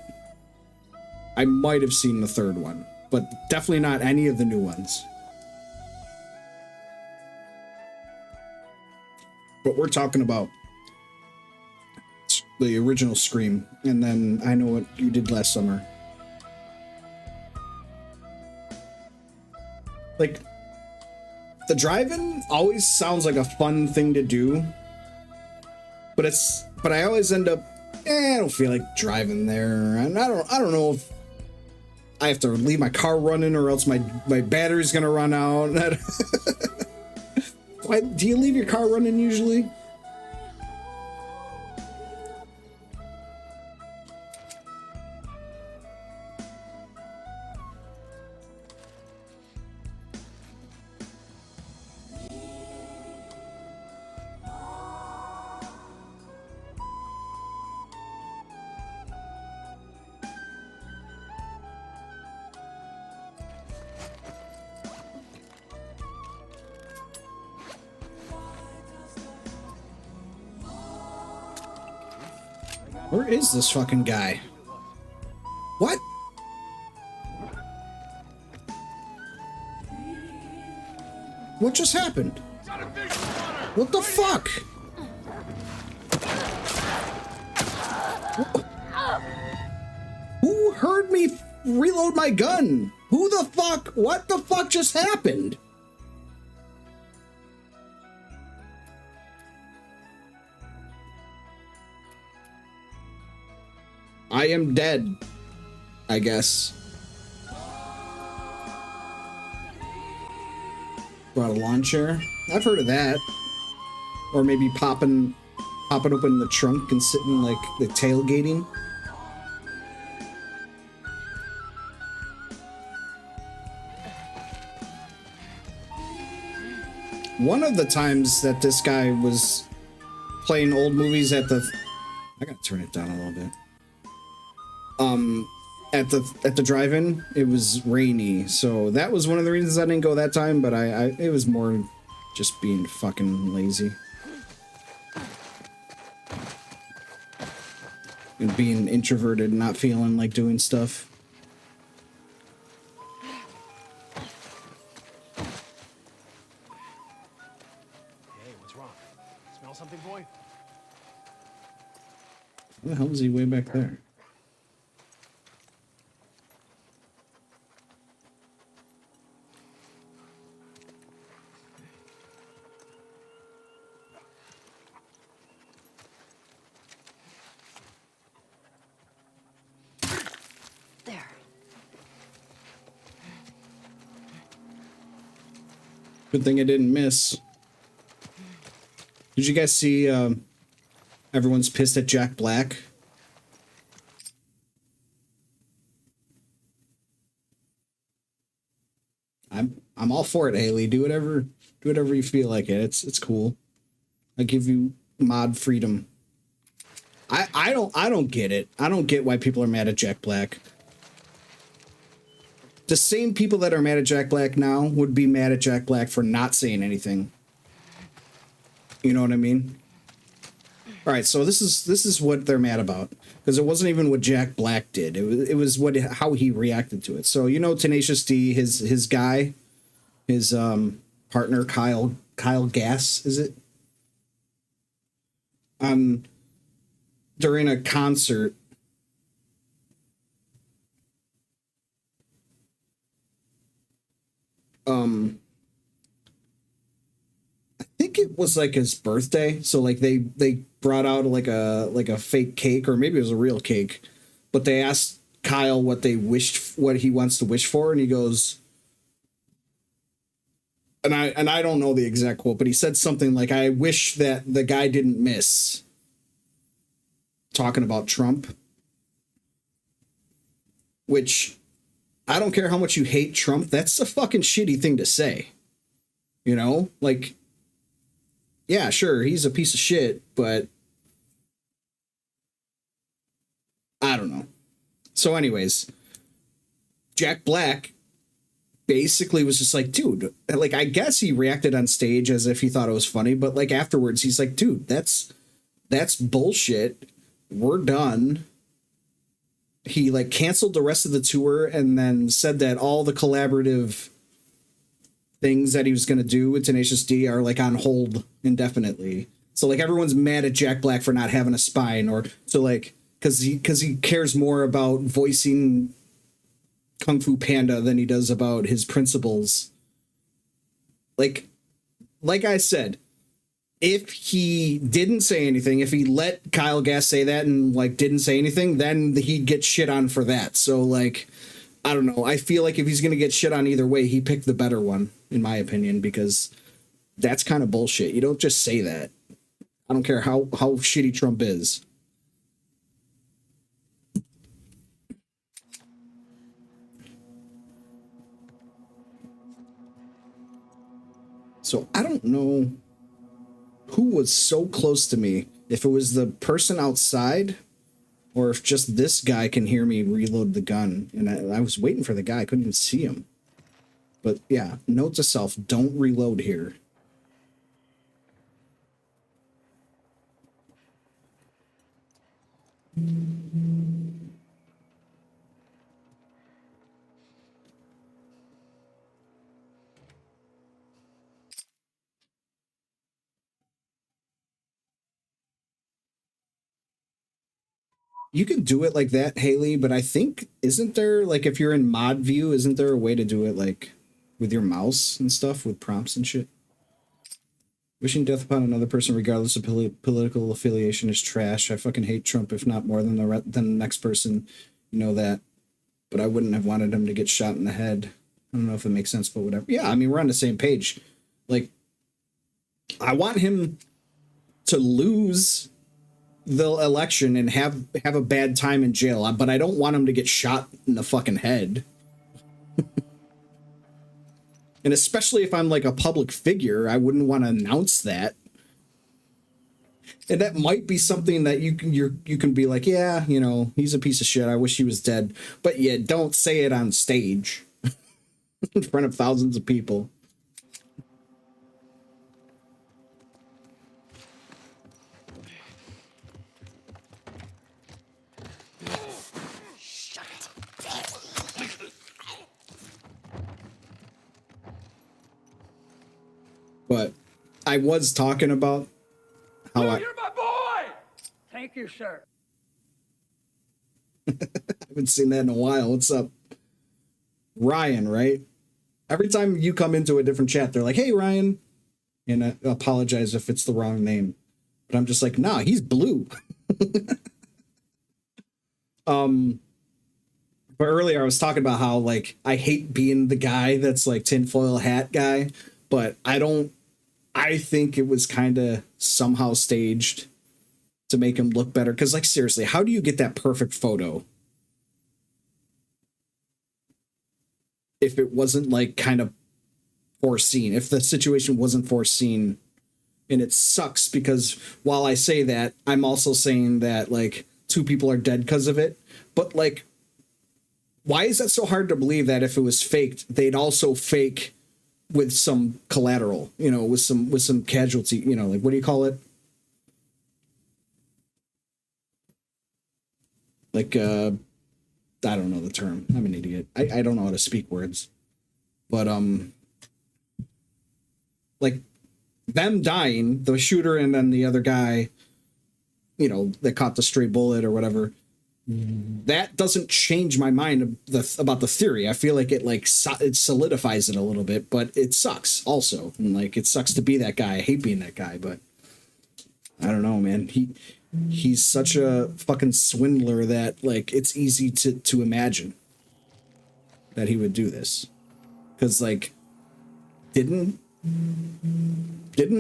I might have seen the third one, but definitely not any of the new ones. But we're talking about the original Scream, and then I Know What You Did Last Summer. Like, the drive-in always sounds like a fun thing to do, but I always end up, I don't feel like driving there, and I don't know if I have to leave my car running or else my battery's gonna run out. Why, do you leave your car running usually? Where is this fucking guy? What? What just happened? What the fuck? Who heard me reload my gun? Who the fuck? What the fuck just happened? I am dead, I guess. Brought a lawn chair. I've heard of that. Or maybe popping open the trunk and sitting like the tailgating. One of the times that this guy was playing old movies at the... I gotta turn it down a little bit. At the drive-in, it was rainy, so that was one of the reasons I didn't go that time, but it was more just being fucking lazy. And being introverted and not feeling like doing stuff. Hey, what's wrong? Smell something, boy? Where the hell is he way back there? Good thing I didn't miss. Did you guys see everyone's pissed at Jack Black? I'm all for it, Haley. Do whatever you feel like it. It's cool. I give you mod freedom. I don't get it. I don't get why people are mad at Jack Black. The same people that are mad at Jack Black now would be mad at Jack Black for not saying anything. You know what I mean? All right, so this is what they're mad about, because it wasn't even what Jack Black did. It was how he reacted to it. So you know, Tenacious D, his guy, his partner Kyle Gass, is it? During a concert. I think it was like his birthday, so like they brought out like a fake cake, or maybe it was a real cake, but they asked Kyle what he wants to wish for, and he goes, and I don't know the exact quote, but he said something like, I wish that the guy didn't miss, talking about Trump, which I don't care how much you hate Trump, that's a fucking shitty thing to say. You know, like, yeah, sure, he's a piece of shit, but I don't know. So anyways, Jack Black basically was just like, dude, like, I guess he reacted on stage as if he thought it was funny, but like afterwards he's like, dude, that's bullshit. We're done. He like canceled the rest of the tour and then said that all the collaborative things that he was going to do with Tenacious D are like on hold indefinitely. So like everyone's mad at Jack Black for not having a spine, or so like, cause he cares more about voicing Kung Fu Panda than he does about his principles. Like I said, if he didn't say anything, if he let Kyle Gass say that and like didn't say anything, then he'd get shit on for that. So like, I don't know. I feel like if he's going to get shit on either way, he picked the better one, in my opinion, because that's kind of bullshit. You don't just say that. I don't care how shitty Trump is. So I don't know who was so close to me, if it was the person outside or if just this guy can hear me reload the gun. And I was waiting for the guy. I couldn't even see him. But yeah, note to self, don't reload here. You can do it like that, Haley, but I think, isn't there, like, if you're in mod view, isn't there a way to do it, like, with your mouse and stuff, with prompts and shit? Wishing death upon another person, regardless of political affiliation, is trash. I fucking hate Trump, if not more than the next person. You know that. But I wouldn't have wanted him to get shot in the head. I don't know if it makes sense, but whatever. Yeah, I mean, we're on the same page. Like, I want him to lose the election and have a bad time in jail, but I don't want him to get shot in the fucking head. And especially if I'm like a public figure, I wouldn't want to announce that. And that might be something that you can be like, yeah, you know, he's a piece of shit, I wish he was dead, but yeah, don't say it on stage in front of thousands of people. But I was talking about how You're my boy! Thank you, sir. I haven't seen that in a while. What's up? Ryan, right? Every time you come into a different chat, they're like, hey, Ryan. And I apologize if it's the wrong name. But I'm just like, nah, he's blue. But earlier I was talking about how, like, I hate being the guy that's like tinfoil hat guy. But I think it was kind of somehow staged to make him look better. Because, like, seriously, how do you get that perfect photo if it wasn't, like, kind of foreseen? If the situation wasn't foreseen? And it sucks because while I say that, I'm also saying that, like, 2 people are dead because of it. But, like, why is that so hard to believe that if it was faked, they'd also fake with some collateral, you know, with some casualty, you know, like, what do you call it? Like, I don't know the term. I'm an idiot. I don't know how to speak words. But, like, them dying, the shooter and then the other guy, you know, that caught the stray bullet or whatever, that doesn't change my mind about the theory. I feel like it solidifies it a little bit, but it sucks also. And like, it sucks to be that guy. I hate being that guy, but I don't know, man. he's such a fucking swindler that like it's easy to imagine that he would do this. Because like didn't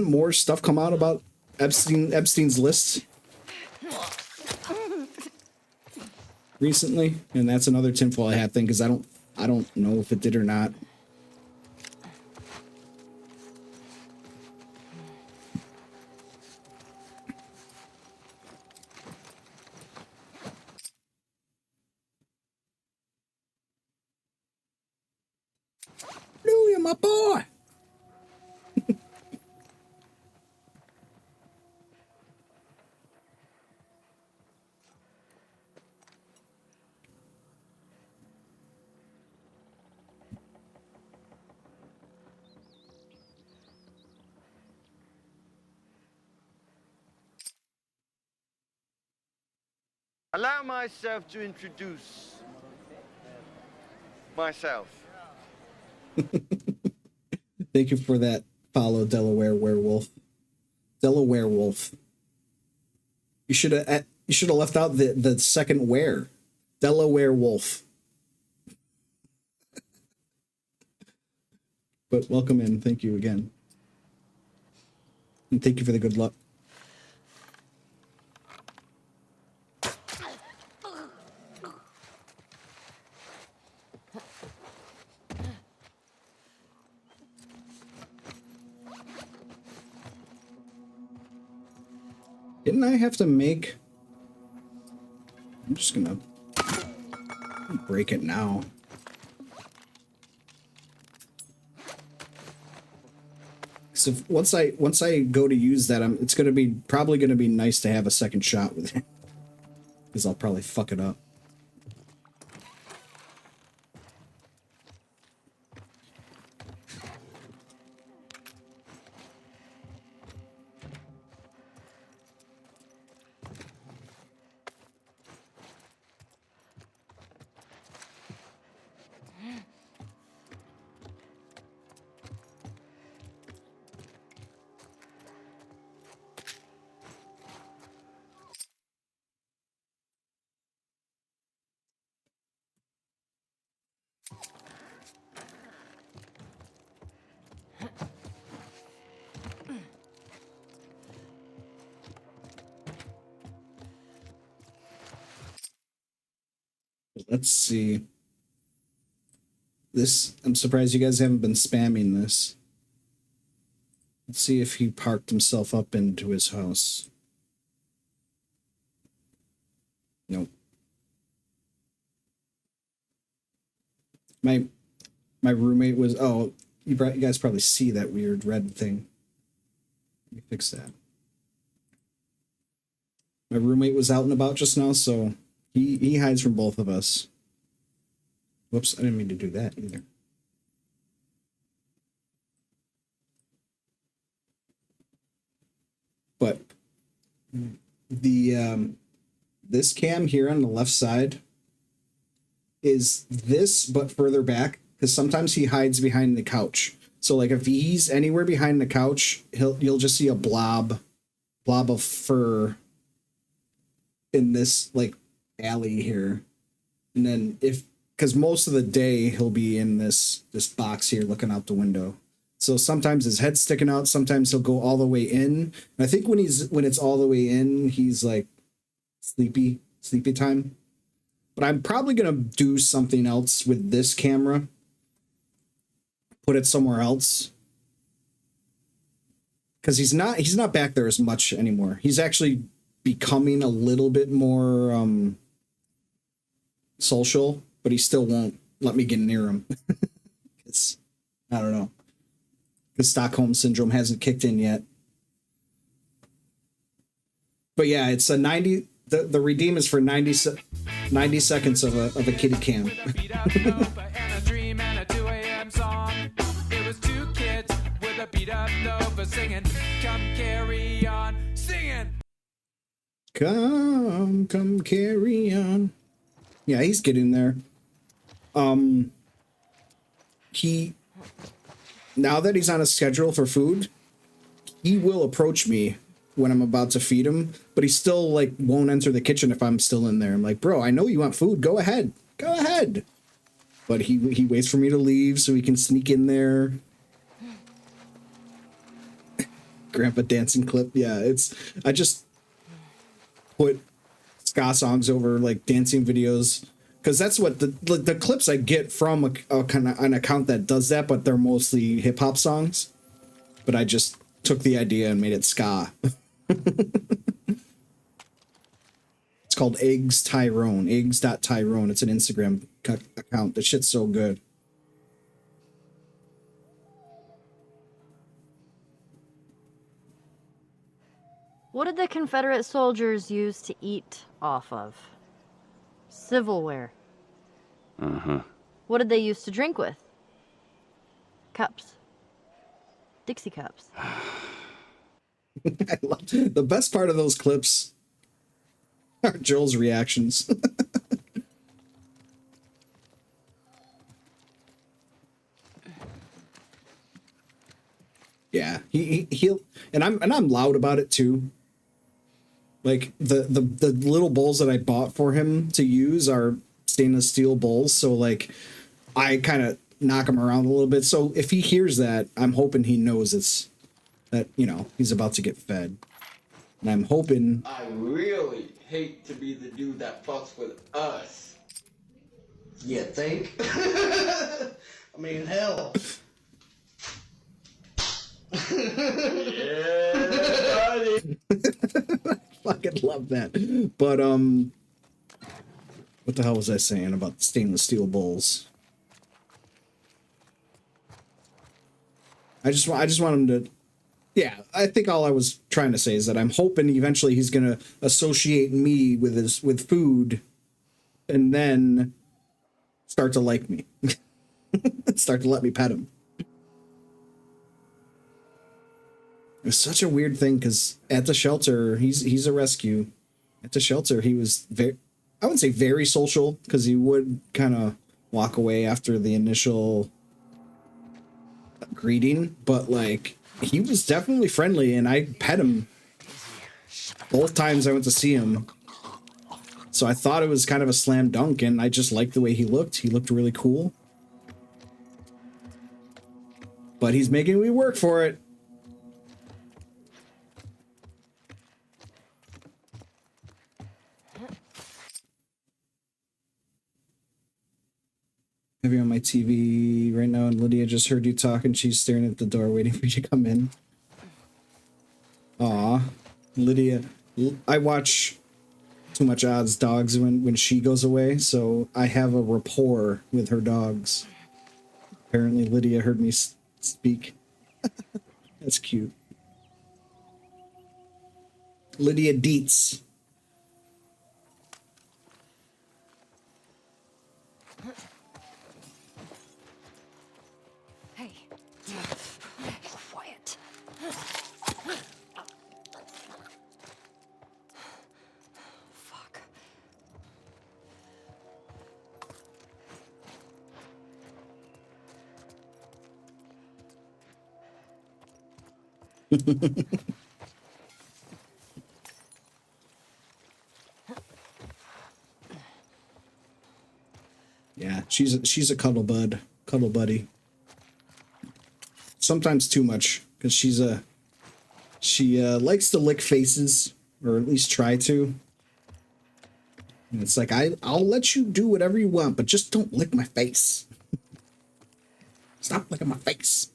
more stuff come out about Epstein's list recently? And that's another tinfoil hat thing, because I don't know if it did or not. Louie, my boy. Allow myself to introduce myself. Thank you for that follow, Delaware Werewolf. Delaware Wolf. You should have left out the second where. Delaware Wolf. But welcome in. Thank you again. And thank you for the good luck. Didn't I have to make... I'm just gonna break it now. So once I go to use that, it's probably gonna be nice to have a second shot with it, because I'll probably fuck it up. Let's see. This, I'm surprised you guys haven't been spamming this. Let's see if he parked himself up into his house. Nope. My roommate was, oh, you guys probably see that weird red thing. Let me fix that. My roommate was out and about just now, so he hides from both of us. Whoops, I didn't mean to do that either. But the this cam here on the left side is this, but further back, because sometimes he hides behind the couch. So like if he's anywhere behind the couch, you'll just see a blob of fur in this like alley here. And then because most of the day he'll be in this box here looking out the window. So sometimes his head's sticking out, sometimes he'll go all the way in. And I think when it's all the way in, he's like sleepy time. But I'm probably gonna do something else with this camera. Put it somewhere else. Because he's not back there as much anymore. He's actually becoming a little bit more social, but he still won't let me get near him. It's, I don't know. The Stockholm syndrome hasn't kicked in yet. But yeah, it's a 90. The redeem is for 90 seconds of a kitty cam. Come carry on. Yeah, he's getting there. Now that he's on a schedule for food, he will approach me when I'm about to feed him, but he still like won't enter the kitchen if I'm still in there. I'm like, bro, I know you want food. Go ahead. Go ahead. But he waits for me to leave so he can sneak in there. Grandpa dancing clip. Yeah, I just put ska songs over like dancing videos because that's what the clips I get from a kind of an account that does that, but they're mostly hip hop songs. But I just took the idea and made it ska. It's called Eggs Tyrone. Eggs.Tyrone. It's an Instagram account. The shit's so good. What did the Confederate soldiers use to eat off of? Silverware. Uh-huh. What did they use to drink with? Cups. Dixie cups. I love the best part of those clips are Joel's reactions. Yeah, he'll and I'm loud about it too. Like the little bowls that I bought for him to use are stainless steel bowls, so like I kind of knock him around a little bit. So if he hears that, I'm hoping he knows it's that, you know, he's about to get fed. And I'm hoping I really hate to be the dude that fucks with us. You think? I mean, hell. Yeah, buddy. fucking love that. But what the hell was I saying about the stainless steel bowls? I just want him to. Yeah, I think all I was trying to say is that I'm hoping eventually he's gonna associate me with food, and then start to like me, start to let me pet him. It was such a weird thing because at the shelter, he's a rescue. At the shelter, he was very, I wouldn't say very social because he would kind of walk away after the initial greeting, but like he was definitely friendly, and I pet him both times I went to see him. So I thought it was kind of a slam dunk, and I just liked the way he looked. He looked really cool. But he's making me work for it. I have you on my TV right now, and Lydia just heard you talk, and she's staring at the door waiting for you to come in. Aw, Lydia. I watch Too Much Odds dogs when she goes away, so I have a rapport with her dogs. Apparently Lydia heard me speak. That's cute. Lydia Dietz. Hey. Quiet. Fuck. Yeah, she's a cuddle buddy. Sometimes too much, because she likes to lick faces, or at least try to. And it's like I'll let you do whatever you want, but just don't lick my face. Stop licking my face.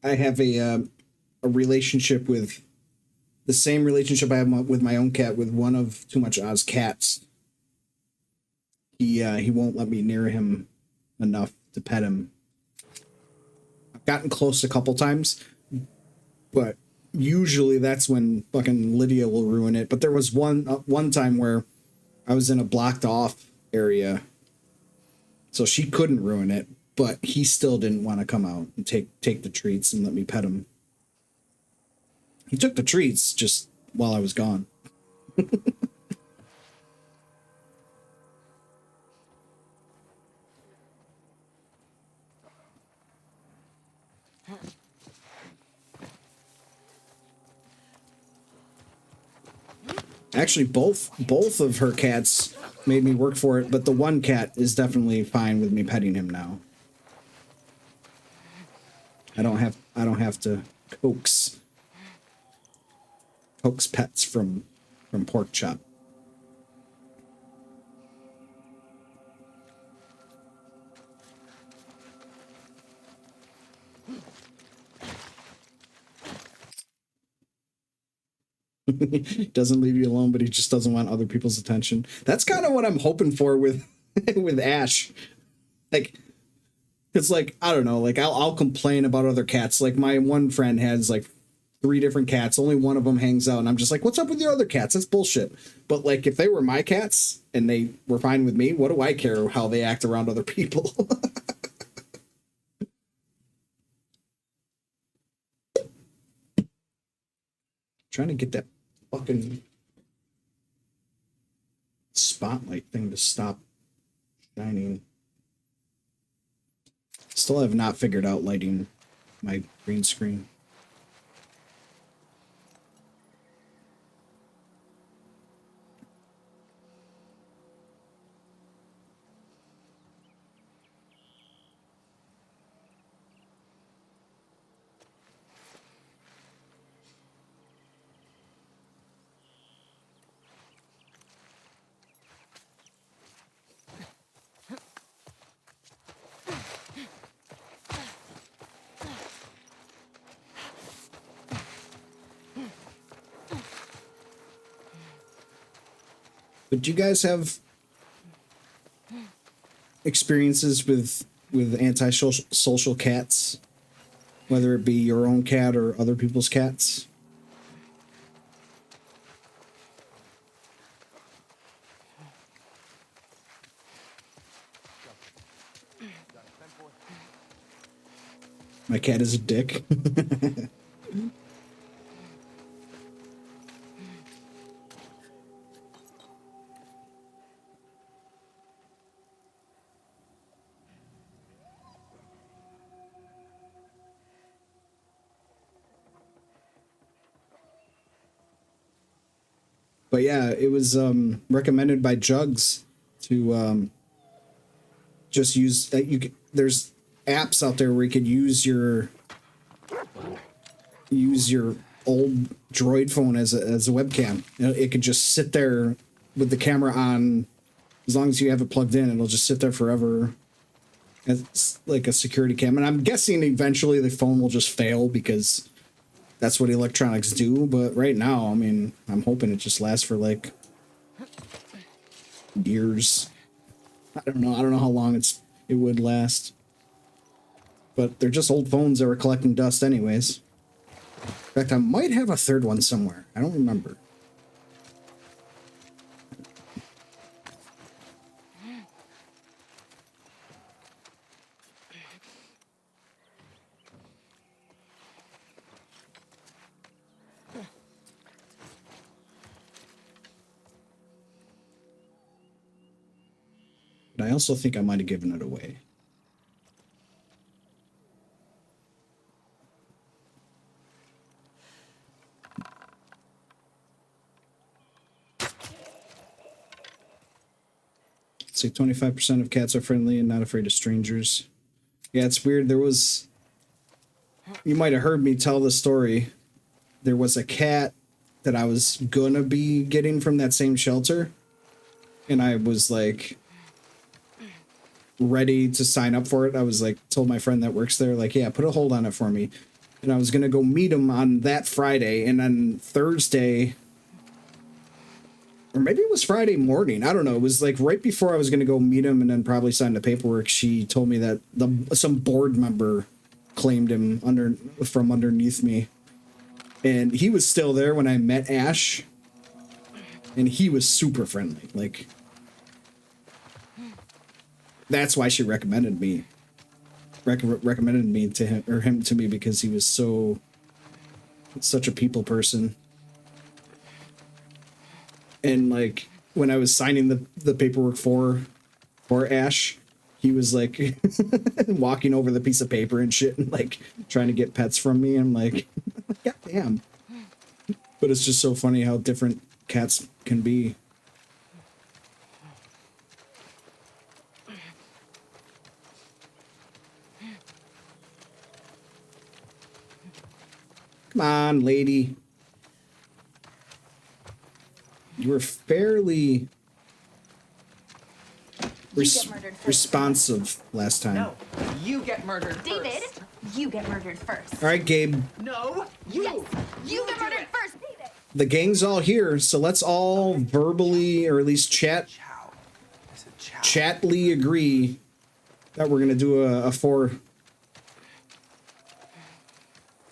I have a relationship with the same relationship I have with my own cat with one of Too Much Oz cats. He won't let me near him enough to pet him. I've gotten close a couple times, but usually that's when fucking Lydia will ruin it. But there was one time where I was in a blocked off area, so she couldn't ruin it. But he still didn't want to come out and take the treats and let me pet him. He took the treats just while I was gone. Actually, both of her cats made me work for it, but the one cat is definitely fine with me petting him now. I don't have to coax pets from pork chop. Doesn't leave you alone, but he just doesn't want other people's attention. That's kind of what I'm hoping for with with Ash. Like, it's like, I don't know, like I'll complain about other cats. Like my one friend has like 3 different cats. Only one of them hangs out, and I'm just like, what's up with your other cats? That's bullshit. But like, if they were my cats and they were fine with me, what do I care how they act around other people? Trying to get that fucking spotlight thing to stop shining. Still have not figured out lighting my green screen. But do you guys have experiences with antisocial cats, whether it be your own cat or other people's cats? My cat is a dick. But yeah, it was recommended by Jugs to just use there's apps out there where you could use your old Droid phone as a webcam. It could just sit there with the camera on. As long as you have it plugged in, it'll just sit there forever. It's like a security cam. And I'm guessing eventually the phone will just fail because that's what electronics do. But right now, I mean, I'm hoping it just lasts for like years. I don't know how long it would last. But they're just old phones that were collecting dust anyways. In fact, I might have a third one somewhere. I don't remember. But I also think I might have given it away. It's like 25% of cats are friendly and not afraid of strangers. Yeah, it's weird. You might have heard me tell the story. There was a cat that I was gonna be getting from that same shelter. And I was like ready to sign up for it. I was like, told my friend that works there, like, yeah, put a hold on it for me. And I was gonna go meet him on that Friday, and then Thursday, or maybe it was Friday morning, I don't know, it was like right before I was gonna go meet him and then probably sign the paperwork, she told me that some board member claimed him from underneath me. And he was still there when I met Ash, and he was super friendly. Like, that's why she recommended me to him to me, because he was such a people person. And like when I was signing the paperwork for Ash, he was like walking over the piece of paper and shit and like trying to get pets from me. I'm like, God damn. But it's just so funny how different cats can be. Come on, lady. You were fairly responsive last time. No, you get murdered David, first. you get murdered first. All right, Gabe. No, you. Yes, you get murdered first, David. The gang's all here, so let's all verbally, or at least chatly agree that we're gonna do a 4.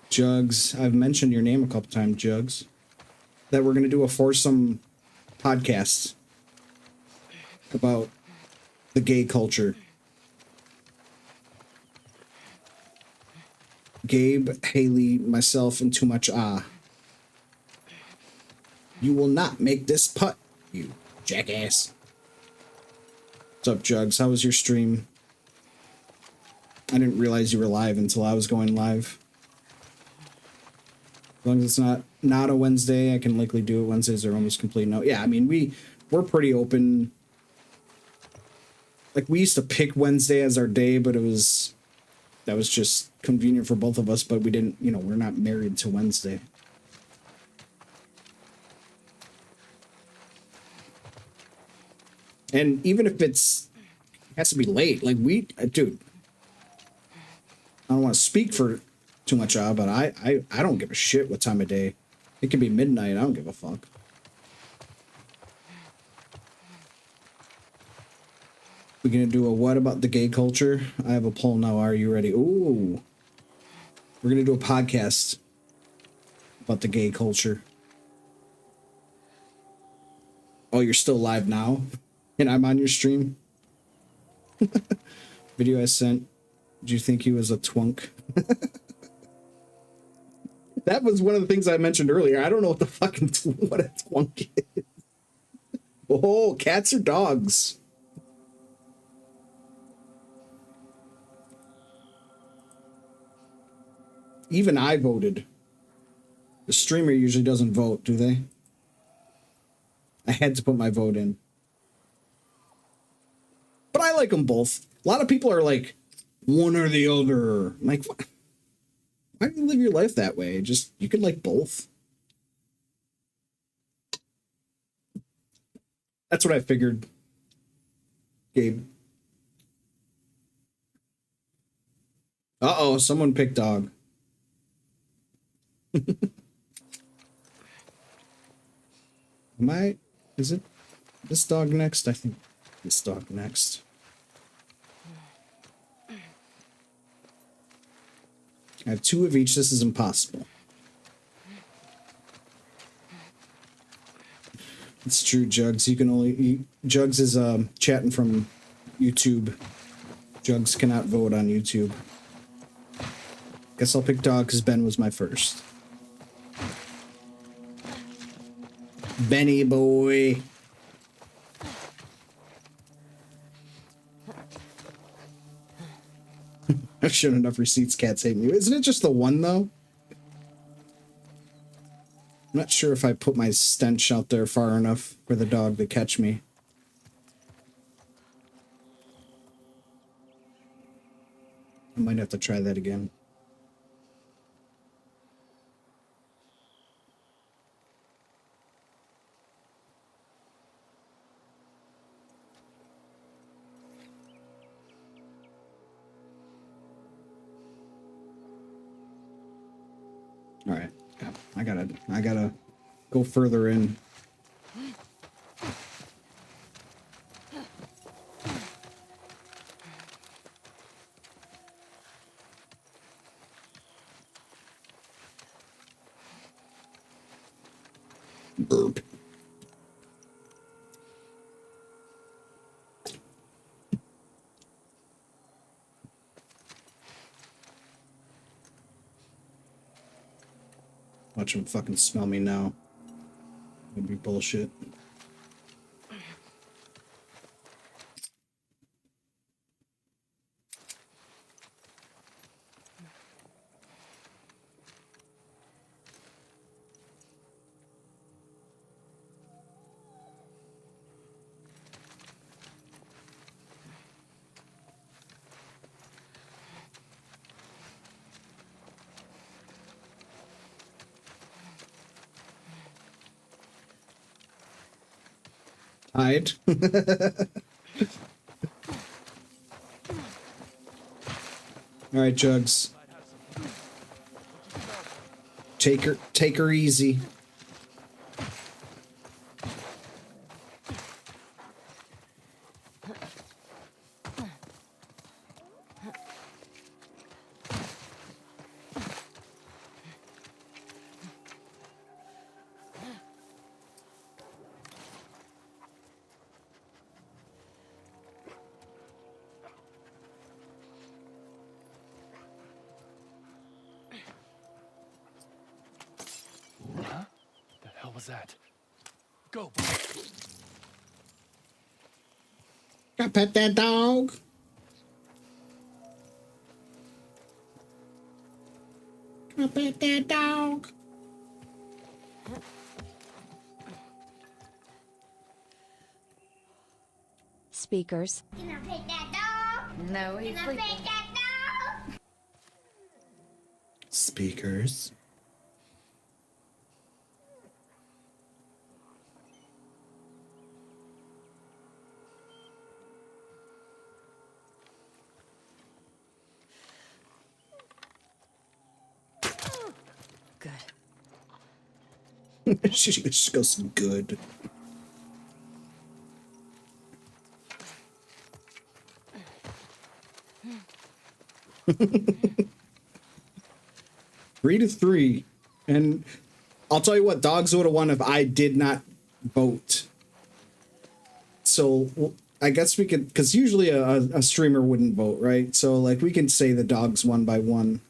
Jugs, I've mentioned your name a couple times, Jugs. That we're gonna do a foursome podcast about the gay culture. Gabe, Haley, myself, and Too Much Ah. You will not make this putt, you jackass. What's up, Jugs? How was your stream? I didn't realize you were live until I was going live. As long as it's not a Wednesday, I can likely do it. Wednesdays are almost complete. No, yeah, I mean, we're pretty open. Like, we used to pick Wednesday as our day, but that was just convenient for both of us, but we didn't, we're not married to Wednesday. And even if it has to be late, like dude, I don't want to speak for Too Much but I don't give a shit what time of day. It can be midnight. I don't give a fuck. We're gonna do a what about the gay culture? I have a poll now. Are you ready? Ooh, we're gonna do a podcast about the gay culture. Oh, you're still live now, and I'm on your stream. Video I sent. Did you think he was a twunk? That was one of the things I mentioned earlier. I don't know what the fucking what a twunk is. Oh, cats or dogs? Even I voted. The streamer usually doesn't vote, do they? I had to put my vote in. But I like them both. A lot of people are like, one or the other. I'm like, why do you live your life that way? Just, you can like both. That's what I figured. Gabe. Uh-oh, someone picked dog. Is it this dog next? I think this dog next. I have 2 of each. This is impossible. It's true, Jugs. You can only... Jugs is chatting from YouTube. Jugs cannot vote on YouTube. Guess I'll pick dog because Ben was my first. Benny boy. I've shown enough receipts, cats hate me. Isn't it just the one, though? I'm not sure if I put my stench out there far enough for the dog to catch me. I might have to try that again. All right, yeah, I gotta go further in. Burp. Watch him fucking smell me now. Would be bullshit. Hide. All right, Jugs. Take her easy. Huh? The hell was that? Go. Go pet that dog. Go pet that dog. Speakers. Can I pet that dog? No, he's sleeping. Can I pet that dog? Speakers. She just goes good. Three to three. And I'll tell you what, dogs would have won if I did not vote. So I guess we could, because usually a streamer wouldn't vote, right? So like we can say the dogs won by one.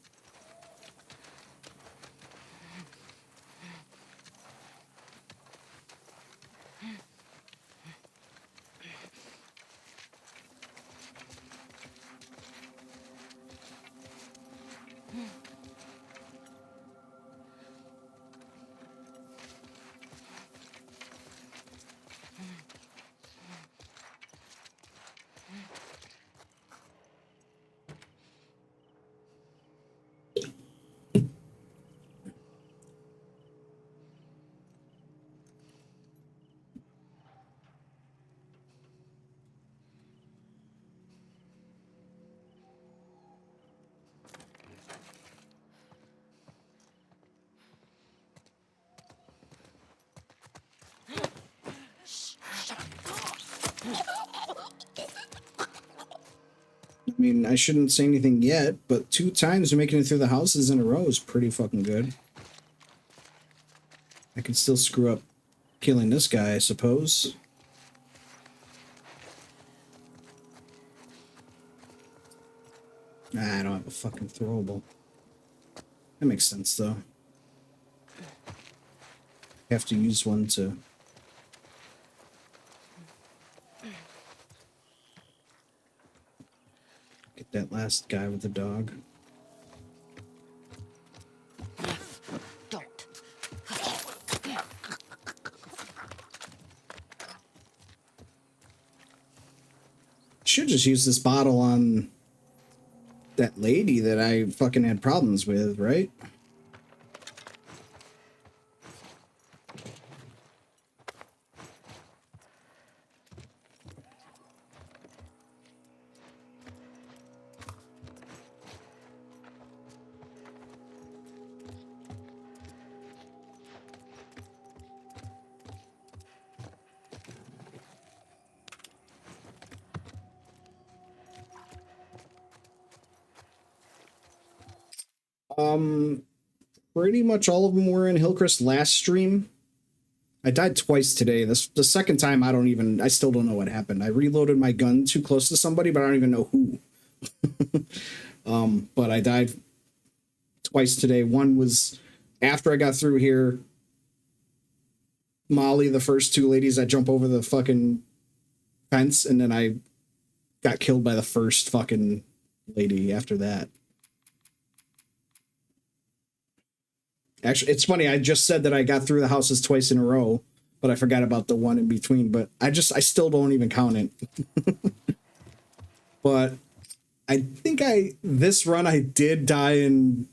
I mean, I shouldn't say anything yet, but 2 times making it through the houses in a row is pretty fucking good. I can still screw up killing this guy, I suppose. Nah, I don't have a fucking throwable. That makes sense, though. Have to use one to... get that last guy with the dog. Should just use this bottle on that lady that I fucking had problems with, right? Pretty much all of them were in Hillcrest last stream. I died twice today. The second time, I still don't know what happened. I reloaded my gun too close to somebody, but I don't even know who. But I died twice today. One was after I got through here. Molly, the first 2 ladies, I jump over the fucking fence, and then I got killed by the first fucking lady after that. Actually, it's funny. I just said that I got through the houses twice in a row, but I forgot about the one in between. But I still don't even count it. But I think this run I did die in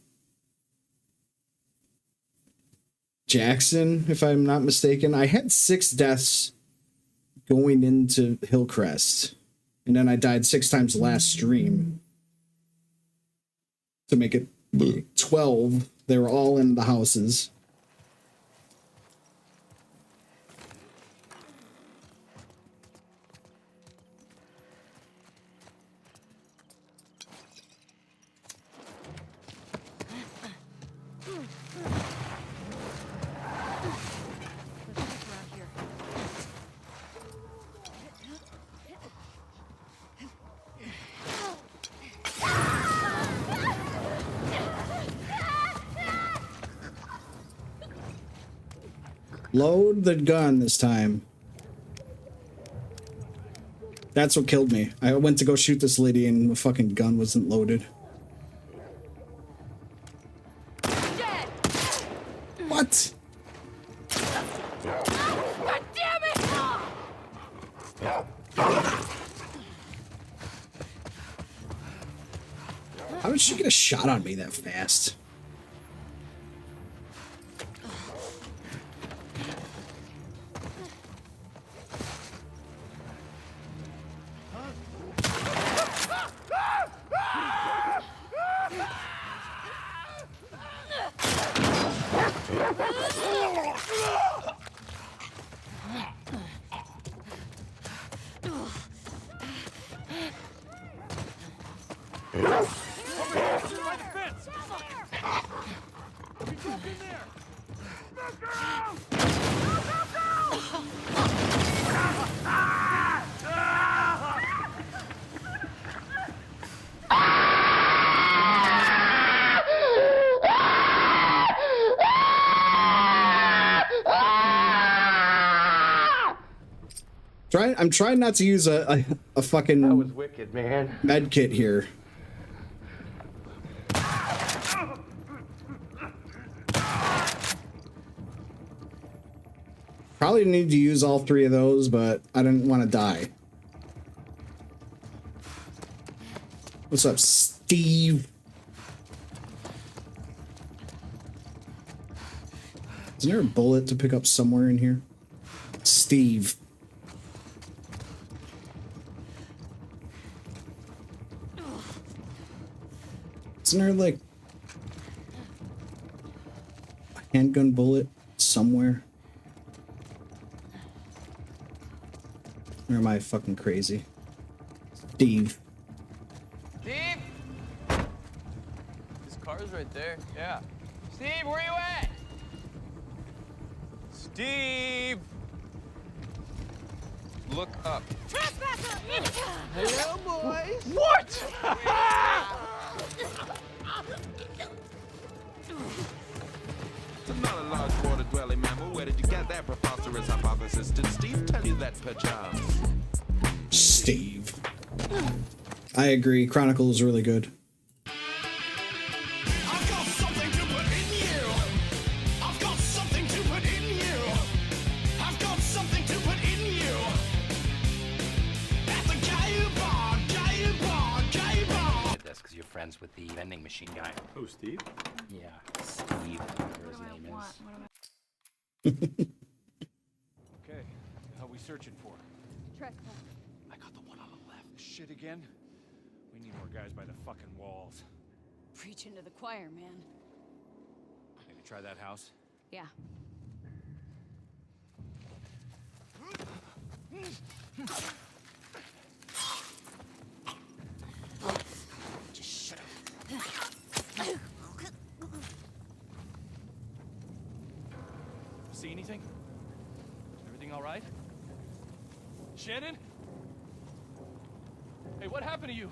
Jackson, if I'm not mistaken. I had 6 deaths going into Hillcrest. And then I died 6 times last stream. To make it 12. They were all in the houses. Load the gun this time. That's what killed me. I went to go shoot this lady and the fucking gun wasn't loaded. What? God damn it! How did she get a shot on me that fast? I'm trying not to use a fucking that was wicked, man. Med kit here. Probably need to use all 3 of those, but I didn't want to die. What's up, Steve? Isn't there a bullet to pick up somewhere in here? Steve. Isn't there like a handgun bullet somewhere? Or am I fucking crazy? Steve. Steve? This car's right there. Yeah. Steve, where you at? Steve! Look up. Trespasser! Hello, boys. What? Not a large water-dwelling mammal. Where did you get that preposterous hypothesis? Did Steve tell you that perchance? Steve. I agree. Chronicle is really good. I've got something to put in you. I've got something to put in you. I've got something to put in you. At the gay bar, gay bar, gay bar. That's because you're friends with the vending machine guy. Who, Steve? Yeah, Steve, whatever his name is. Okay, what are we searching for? Trespass. I got the one on the left. Shit again? We need more guys by the fucking walls. Preaching to the choir, man. Maybe try that house? Yeah. Just shut up. See anything? Everything all right? Shannon? Hey, what happened to you?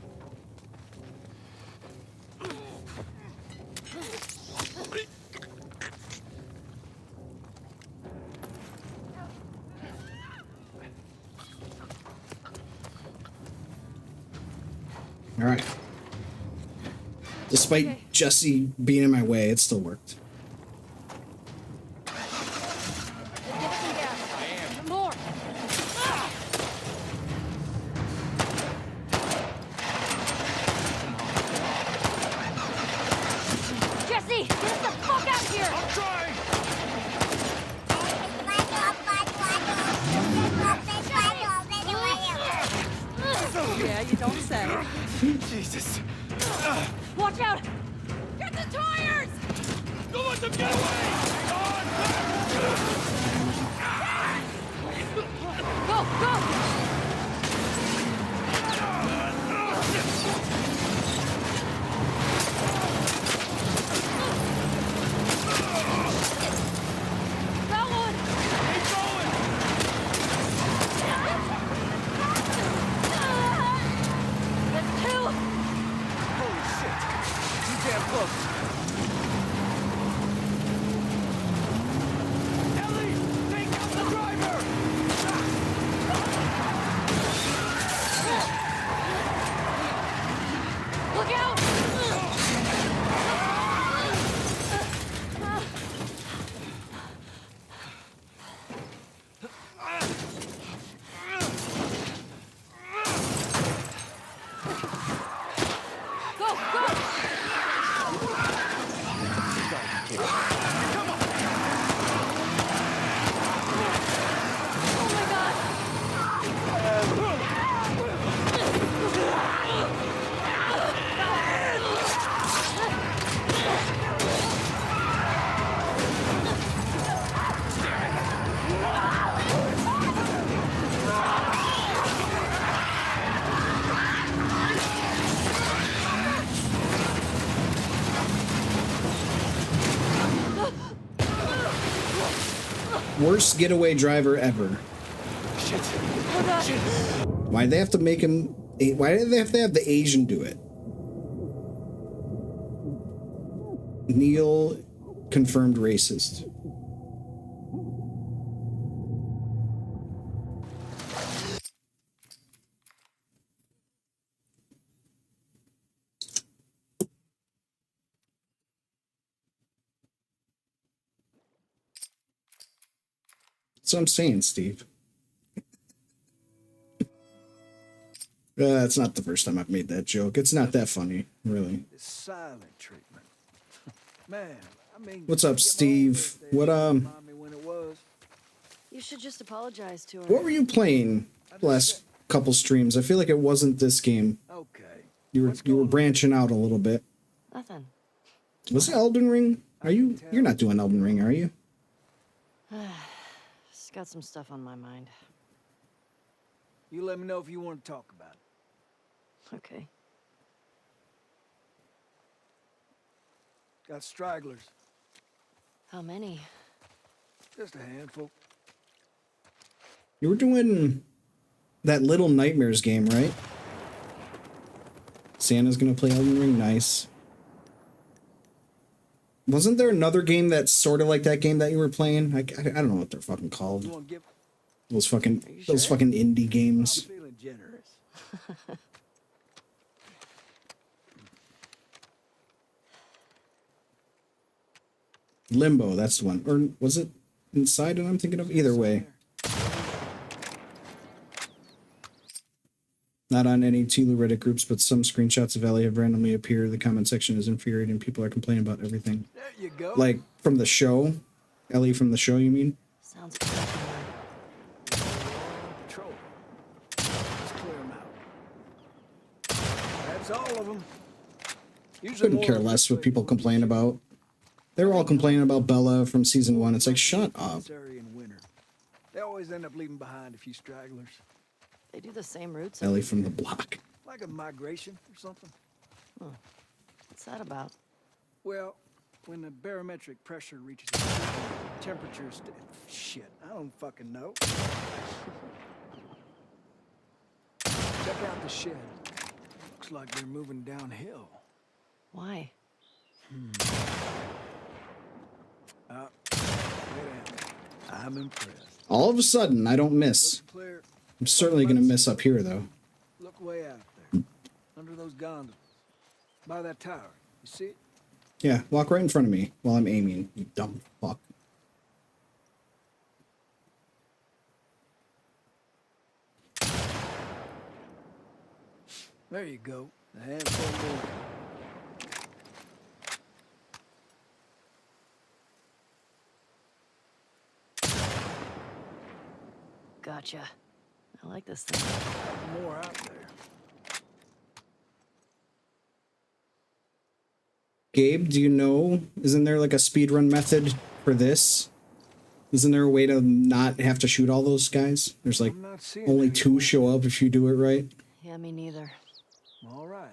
All right. Despite Jesse being in my way, it still worked. More. Jesse, get us the fuck out of here! I'm trying! Don't say. Jesus. Watch out! Get the tires! Don't let them get away! Go, go! That one! Keep going! That's two! Holy shit! Too damn close. Ellie! Take out the driver! Look out! Go, go! Oh my god! Worst getaway driver ever. Shit. Why'd they have to make him? Why did they have to have the Asian do it? Neil confirmed racist. That's what I'm saying, Steve. That's not the first time I've made that joke. It's not that funny, really. This silent treatment. Man, I mean, What's up, Steve? What You should just apologize to her. What were you playing the last couple streams? I feel like it wasn't this game. Okay. You were branching out a little bit. Nothing. Was it Elden Ring? You're not doing Elden Ring, are you? Just got some stuff on my mind. You let me know if you want to talk about it. Okay. Got stragglers. How many? Just a handful. You were doing that Little Nightmares game, right? Santa's gonna play Elden Ring. Nice. Wasn't there another game that's sort of like that game that you were playing? I don't know what they're fucking called. Those fucking indie games. I'm feeling generous. Limbo, that's the one. Or was it Inside that I'm thinking of? Either way. Not on any TLOU Reddit groups, but some screenshots of Ellie have randomly appeared. The comment section is infuriating. People are complaining about everything. There you go. Like, from the show? Ellie from the show, you mean? Sounds Patrol. Let's clear them out. That's all of them. Couldn't care less what people complain about. They were all complaining about Bella from season 1. It's like, shut up. They always end up leaving behind a few stragglers. They do the same routes. Ellie from the block. Like a migration or something. Huh. What's that about? Well, when the barometric pressure reaches temperatures, shit, I don't fucking know. Check out the shed. Looks like they're moving downhill. Why? I'm impressed. All of a sudden, I don't miss. I'm certainly going to miss up here, though. Look way out there. Under those gondolas. By that tower. You see it? Yeah, walk right in front of me while I'm aiming, you dumb fuck. There you go. A handful more. Gotcha. I like this thing. More out there. Gabe, do you know, isn't there like a speedrun method for this? Isn't there a way to not have to shoot all those guys? There's like only 2 show up if you do it right. Yeah, me neither. All right.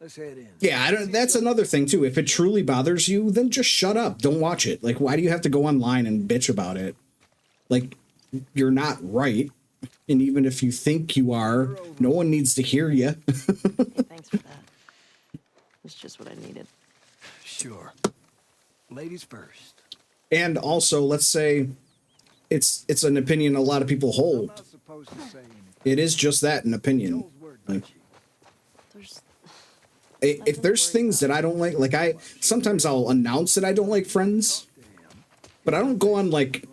Let's head in. Yeah, I don't, that's another thing too. If it truly bothers you, then just shut up. Don't watch it. Like, why do you have to go online and bitch about it? Like, you're not right. And even if you think you are, no one needs to hear you. Hey, thanks for that. It's just what I needed. Sure. Ladies first. And also, let's say it's an opinion a lot of people hold. It is just that, an opinion. Like, if there's things that I don't like sometimes I'll announce that I don't like Friends, but I don't go on like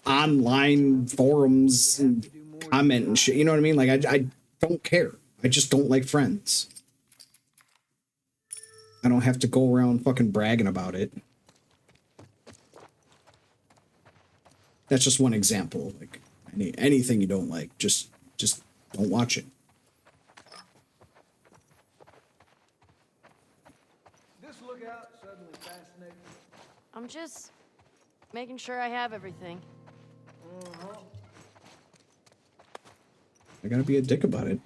online forums and comment and shit. You know what I mean? Like I don't care. I just don't like Friends. I don't have to go around fucking bragging about it. That's just one example. Like anything you don't like, just don't watch it. This lookout suddenly fascinating. I'm just making sure I have everything. I gotta be a dick about it,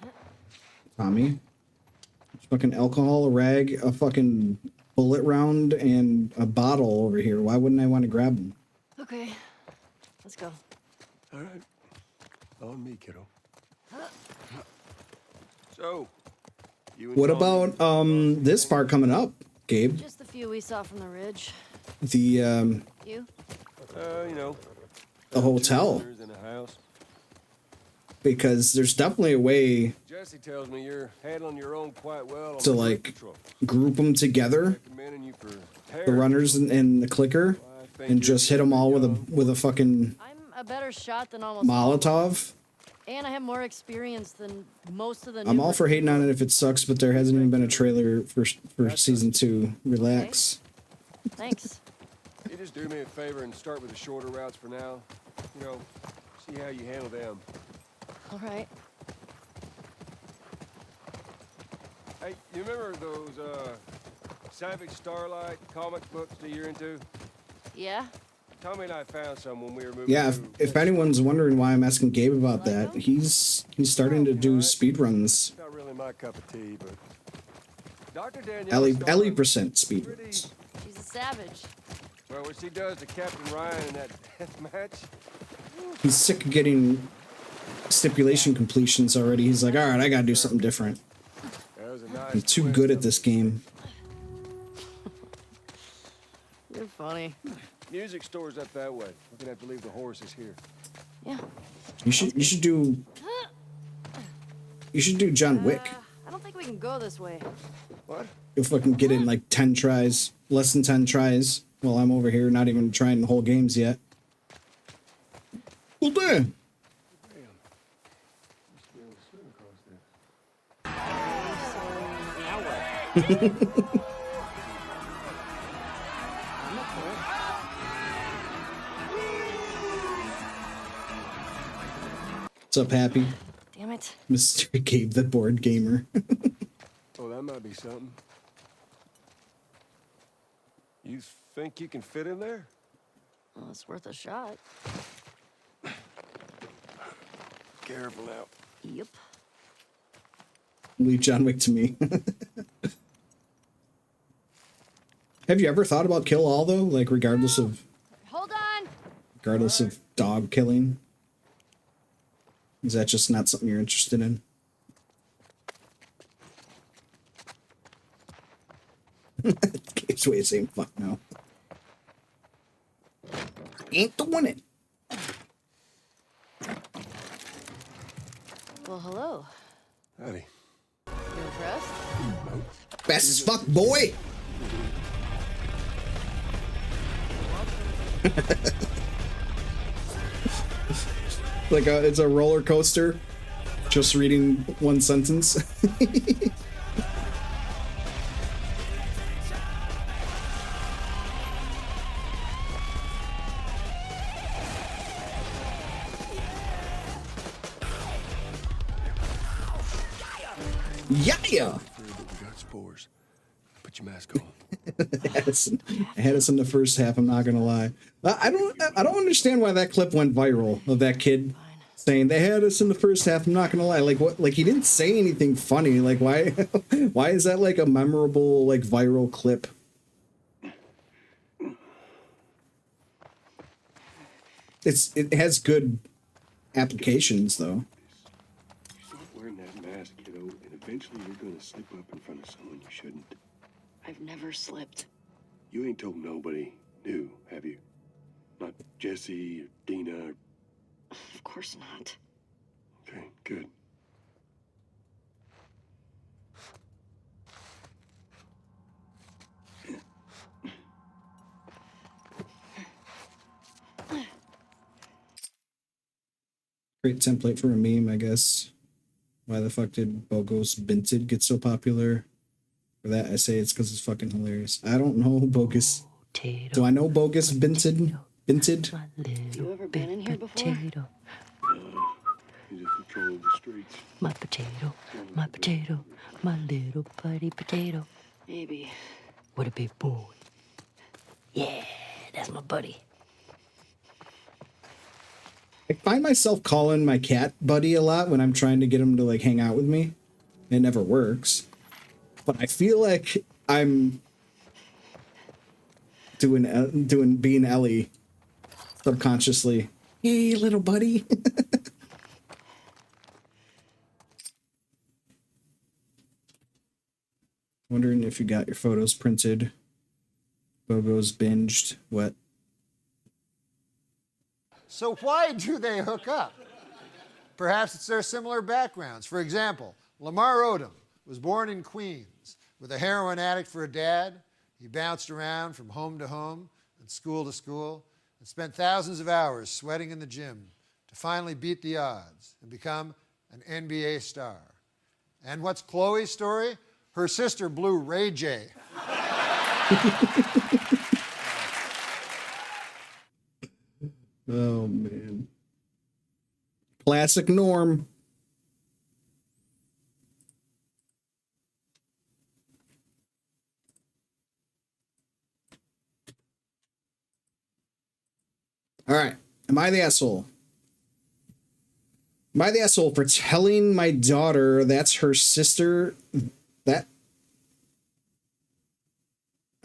Tommy. There's fucking alcohol, a rag, a fucking bullet round, and a bottle over here. Why wouldn't I want to grab them? Okay, let's go. All right. On me, kiddo. So, you and What Tommy- about this part coming up, Gabe? Just the few we saw from the ridge. The You? you know, the hotel. in a house. Because there's definitely a way Jesse tells me you're handling your own quite well. to like group them together, Recommending you for the runners and the clicker, and just hit them all with a fucking I'm a better shot than almost Molotov. and I have more experience than most of the I'm new all for hating on it if it sucks, but there hasn't even been a trailer for season 2. Relax. Thanks. You just do me a favor and start with the shorter routes for now. You know, see how you handle them. All right. Hey, you remember those Savage Starlight comic books that you're into? Yeah? Tommy and I found some when we were moving. Yeah, if anyone's wondering why I'm asking Gabe about that, he's starting to do speedruns. Not really my cup of tea, but Dr. Danielle Ellie percent speedruns. She's a savage. Well, what she does to Captain Ryan in that death match. He's sick of getting stipulation completions already. He's like, all right, I gotta do something different. That was a nice I'm too good at this game. You're funny. Music store's up that way. We're gonna have to leave the horses here. Yeah. You should do John Wick. I don't think we can go this way. What? You'll fucking get it in like 10 tries, less than 10 tries, while I'm over here not even trying the whole games yet. Well, damn. What's up, Happy? Damn it. Mr. Gabe the board gamer. Oh, that might be something. You think you can fit in there? Well, it's worth a shot. Careful now. Yep. Leave John Wick to me. Have you ever thought about kill all though? Like regardless of dog killing? Is that just not something you're interested in? Gabe's way of saying fuck no. Ain't doing it. Well, hello. Howdy. You impressed? Fast as fuck, boy! Like it's a roller coaster. Just reading one sentence. Yeah. We got spores. Put your mask on. I had us in the first half. I'm not gonna lie. I don't understand why that clip went viral of that kid saying they had us in the first half. I'm not gonna lie. Like what? Like he didn't say anything funny. Like why? Why is that like a memorable like viral clip? It has good applications though. Stop wearing that mask, kiddo, and eventually you're gonna slip up in front of someone you shouldn't. I've never slipped. You ain't told nobody new, have you? Not Jesse or Dina. Of course not. Okay, good. Great template for a meme, I guess. Why the fuck did Bogus Binted get so popular? For that, I say it's because it's fucking hilarious. I don't know Bogus. Do I know Bogus Binted? Binted? You ever been in here before? He's in control of the streets. My potato, my little buddy potato. Maybe. What a big boy. Yeah, that's my buddy. I find myself calling my cat buddy a lot when I'm trying to get him to like hang out with me. It never works. But I feel like I'm being Ellie subconsciously. Hey, little buddy. Wondering if you got your photos printed. Bogo's binged. What? So why do they hook up? Perhaps it's their similar backgrounds. For example, Lamar Odom was born in Queens with a heroin addict for a dad. He bounced around from home to home and school to school and spent thousands of hours sweating in the gym to finally beat the odds and become an NBA star. And what's Chloe's story? Her sister blew Ray J. Oh, man. Classic Norm. All right. Am I the asshole? Am I the asshole for telling my daughter that's her sister? That.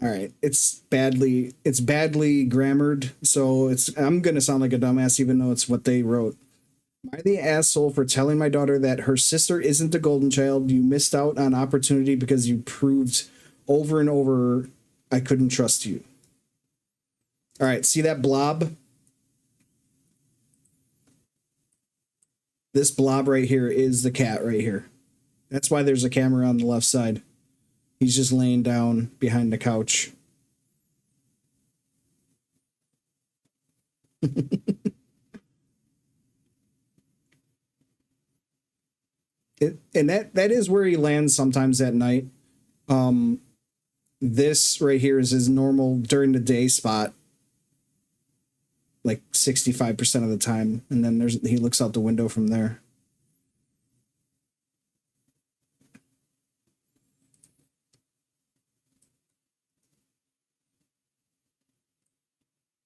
All right. It's badly grammared. So I'm going to sound like a dumbass, even though it's what they wrote. Am I the asshole for telling my daughter that her sister isn't a golden child? You missed out on opportunity because you proved over and over I couldn't trust you. All right. See that blob? This blob right here is the cat right here. That's why there's a camera on the left side. He's just laying down behind the couch. And that is where he lands sometimes at night. This right here is his normal during the day spot. Like 65% of the time. And then he looks out the window from there.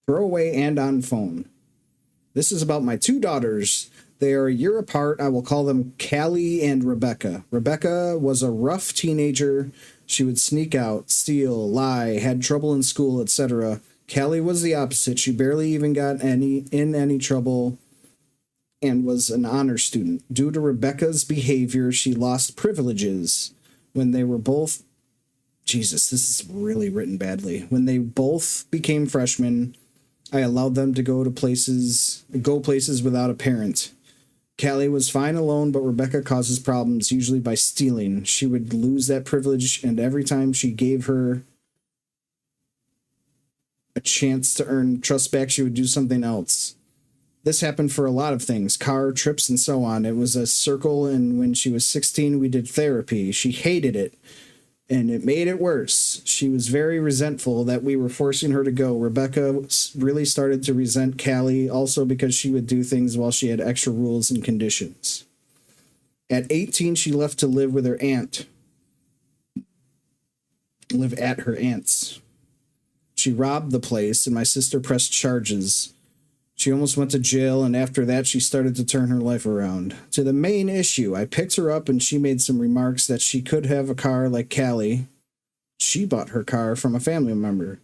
Throwaway and on phone. This is about my two daughters. They are a year apart. I will call them Callie and Rebecca. Rebecca was a rough teenager. She would sneak out, steal, lie, had trouble in school, etc. Callie was the opposite. She barely even got in any trouble and was an honor student. Due to Rebecca's behavior, she lost privileges when they were both... Jesus, this is really written badly. When they both became freshmen, I allowed them to go places without a parent. Callie was fine alone, but Rebecca causes problems, usually by stealing. She would lose that privilege, and every time she gave her a chance to earn trust back, she would do something else. This happened for a lot of things, car trips and so on. It was a circle, and when she was 16, we did therapy. She hated it, and it made it worse. She was very resentful that we were forcing her to go. Rebecca really started to resent Callie, also because she would do things while she had extra rules and conditions. At 18, she left to live with her aunt. live at her aunt's. She robbed the place, and my sister pressed charges. She almost went to jail, and after that, she started to turn her life around. To the main issue, I picked her up, and she made some remarks that she could have a car like Callie. She bought her car from a family member.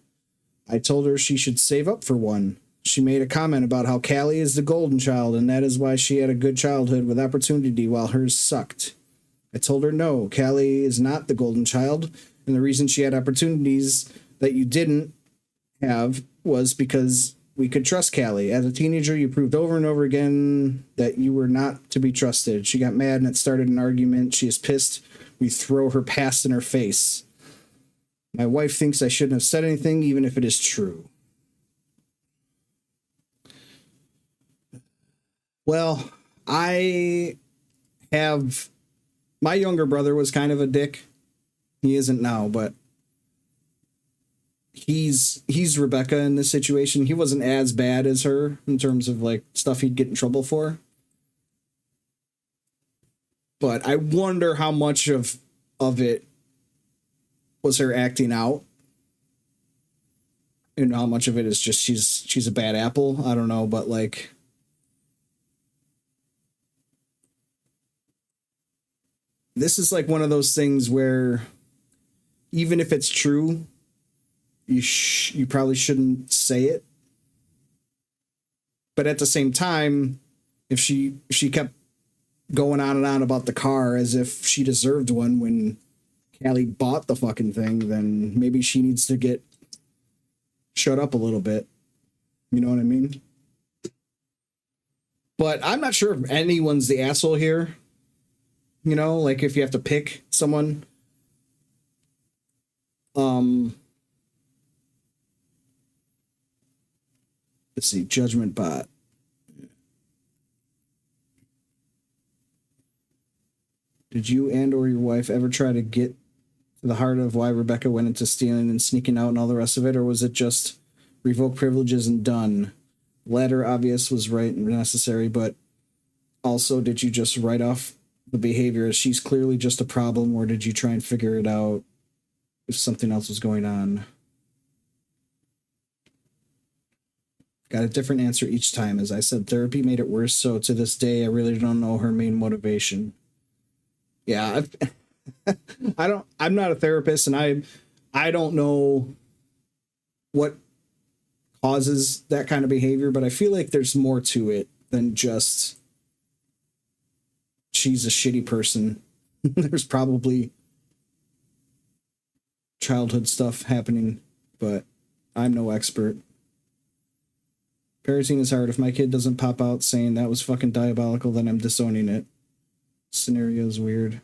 I told her she should save up for one. She made a comment about how Callie is the golden child, and that is why she had a good childhood with opportunity while hers sucked. I told her no, Callie is not the golden child, and the reason she had opportunities that you didn't have was because we could trust Callie. As a teenager, you proved over and over again that you were not to be trusted. She got mad and it started an argument. She is pissed. We throw her past in her face. My wife thinks I shouldn't have said anything, even if it is true. Well, I have... My younger brother was kind of a dick. He isn't now, but he's Rebecca in this situation. He wasn't as bad as her in terms of like stuff he'd get in trouble for. But I wonder how much of it was her acting out. And how much of it is just she's a bad apple. I don't know, but like this is like one of those things where even if it's true, you probably shouldn't say it. But at the same time, if she kept going on and on about the car as if she deserved one when Callie bought the fucking thing, then maybe she needs to get shut up a little bit. You know what I mean? But I'm not sure if anyone's the asshole here. You know, like if you have to pick someone. Let's see, Judgment Bot. Did you and or your wife ever try to get to the heart of why Rebecca went into stealing and sneaking out and all the rest of it, or was it just revoke privileges and done? Latter obvious was right and necessary, but also did you just write off the behavior as she's clearly just a problem, or did you try and figure it out if something else was going on? Got a different answer each time. As I said, therapy made it worse, so to this day, I really don't know her main motivation. Yeah, I'm not a therapist, and I don't know what causes that kind of behavior, but I feel like there's more to it than just she's a shitty person. There's probably childhood stuff happening, but I'm no expert. Parenting is hard. If my kid doesn't pop out saying that was fucking diabolical, then I'm disowning it. Scenario's weird.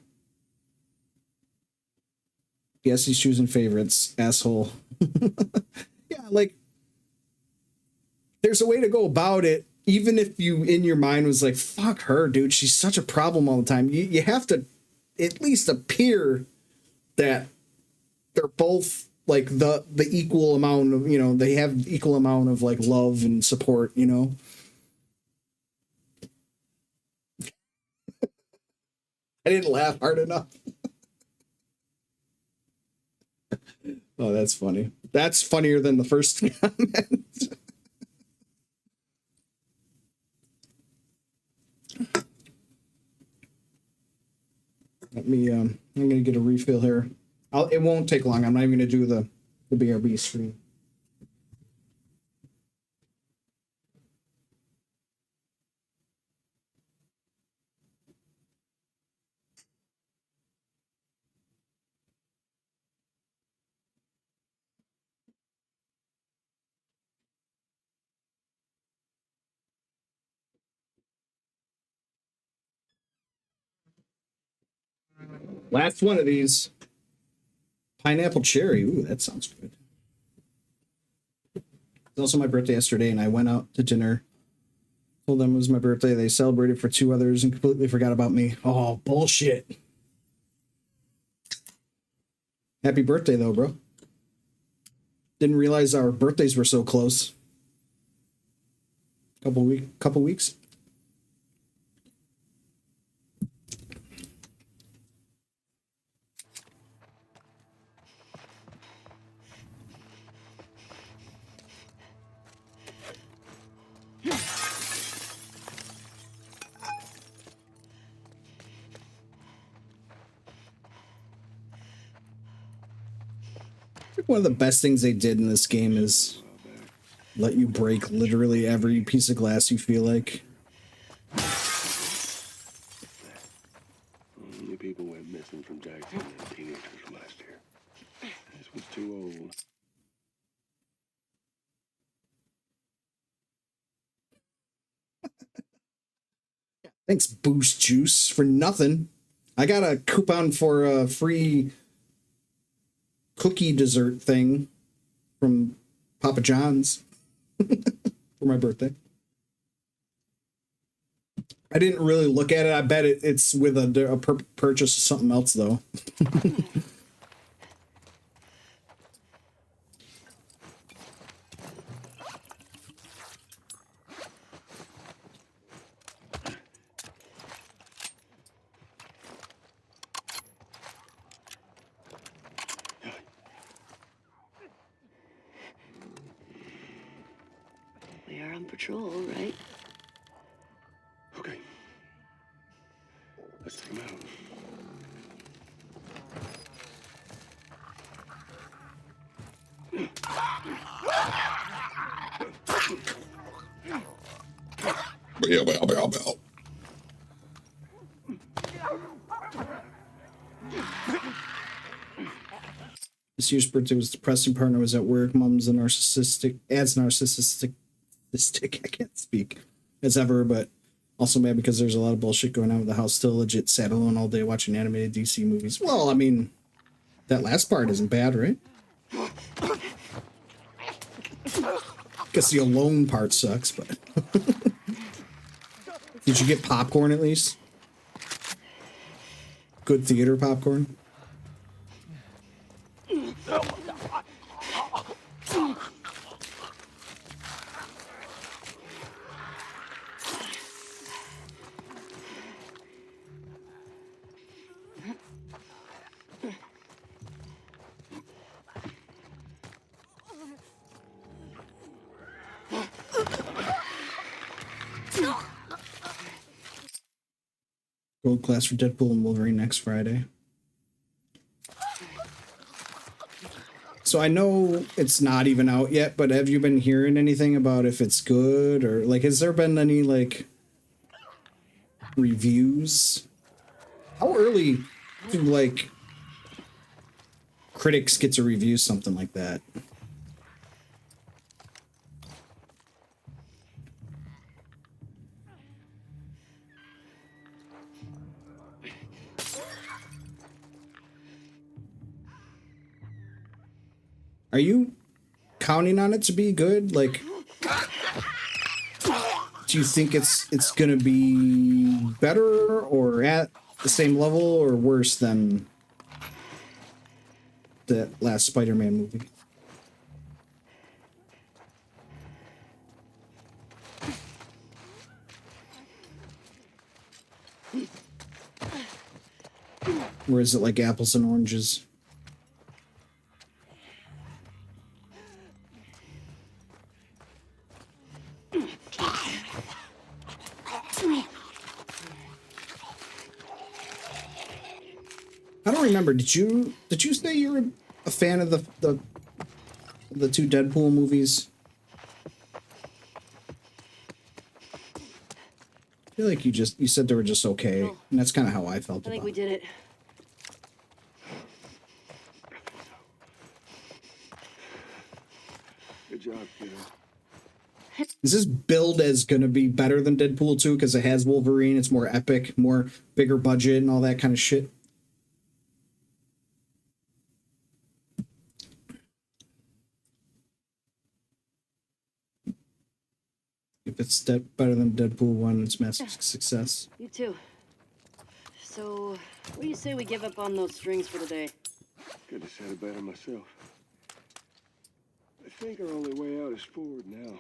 Yes, he's choosing favorites, asshole. Yeah, like, there's a way to go about it, even if you, in your mind, was like, fuck her, dude, she's such a problem all the time. You have to at least appear that they're both, like, the equal amount of, you know, they have equal amount of, like, love and support, you know? I didn't laugh hard enough. Oh, that's funny. That's funnier than the first comment. Let me, I'm going to get a refill here. It won't take long. I'm not even going to do the BRB screen. Last one of these. Pineapple cherry. Ooh, that sounds good. It's also my birthday yesterday, and I went out to dinner. Told them it was my birthday. They celebrated for 2 others and completely forgot about me. Oh, bullshit. Happy birthday, though, bro. Didn't realize our birthdays were so close. Couple weeks. One of the best things they did in this game is let you break literally every piece of glass you feel like. Many people went missing from Jackson and teenagers from last year. This was too old. Thanks, Boost Juice, for nothing. I got a coupon for a free cookie dessert thing from Papa John's for my birthday. I didn't really look at it. I bet it's with a purchase of something else, though. We are on patrol, right? Okay. Let's take him out. This year's birthday was depressing. Partner was at work. Mom's narcissistic. I can't speak as ever, but also mad because there's a lot of bullshit going on with the house. Still legit sat alone all day watching animated DC movies. Well, I mean, that last part isn't bad, right? Guess the alone part sucks, but did you get popcorn at least? Good theater popcorn? Gold class for Deadpool and Wolverine next Friday. So I know it's not even out yet, but have you been hearing anything about if it's good or like, has there been any like reviews? How early do like critics get to review something like that? Are you counting on it to be good? Like, do you think it's gonna be better or at the same level or worse than the last Spider-Man movie? Or is it like apples and oranges? I don't remember. Did you say you were a fan of the two Deadpool movies? I feel like you said they were just okay, and that's kind of how I felt. I think about we did it. Good job, kiddo. Is this build as gonna be better than Deadpool 2 because it has Wolverine? It's more epic, more bigger budget, and all that kind of shit. If it's better than Deadpool 1, it's massive success. You too. So, what do you say we give up on those strings for today? Could have said it better myself. I think our only way out is forward now.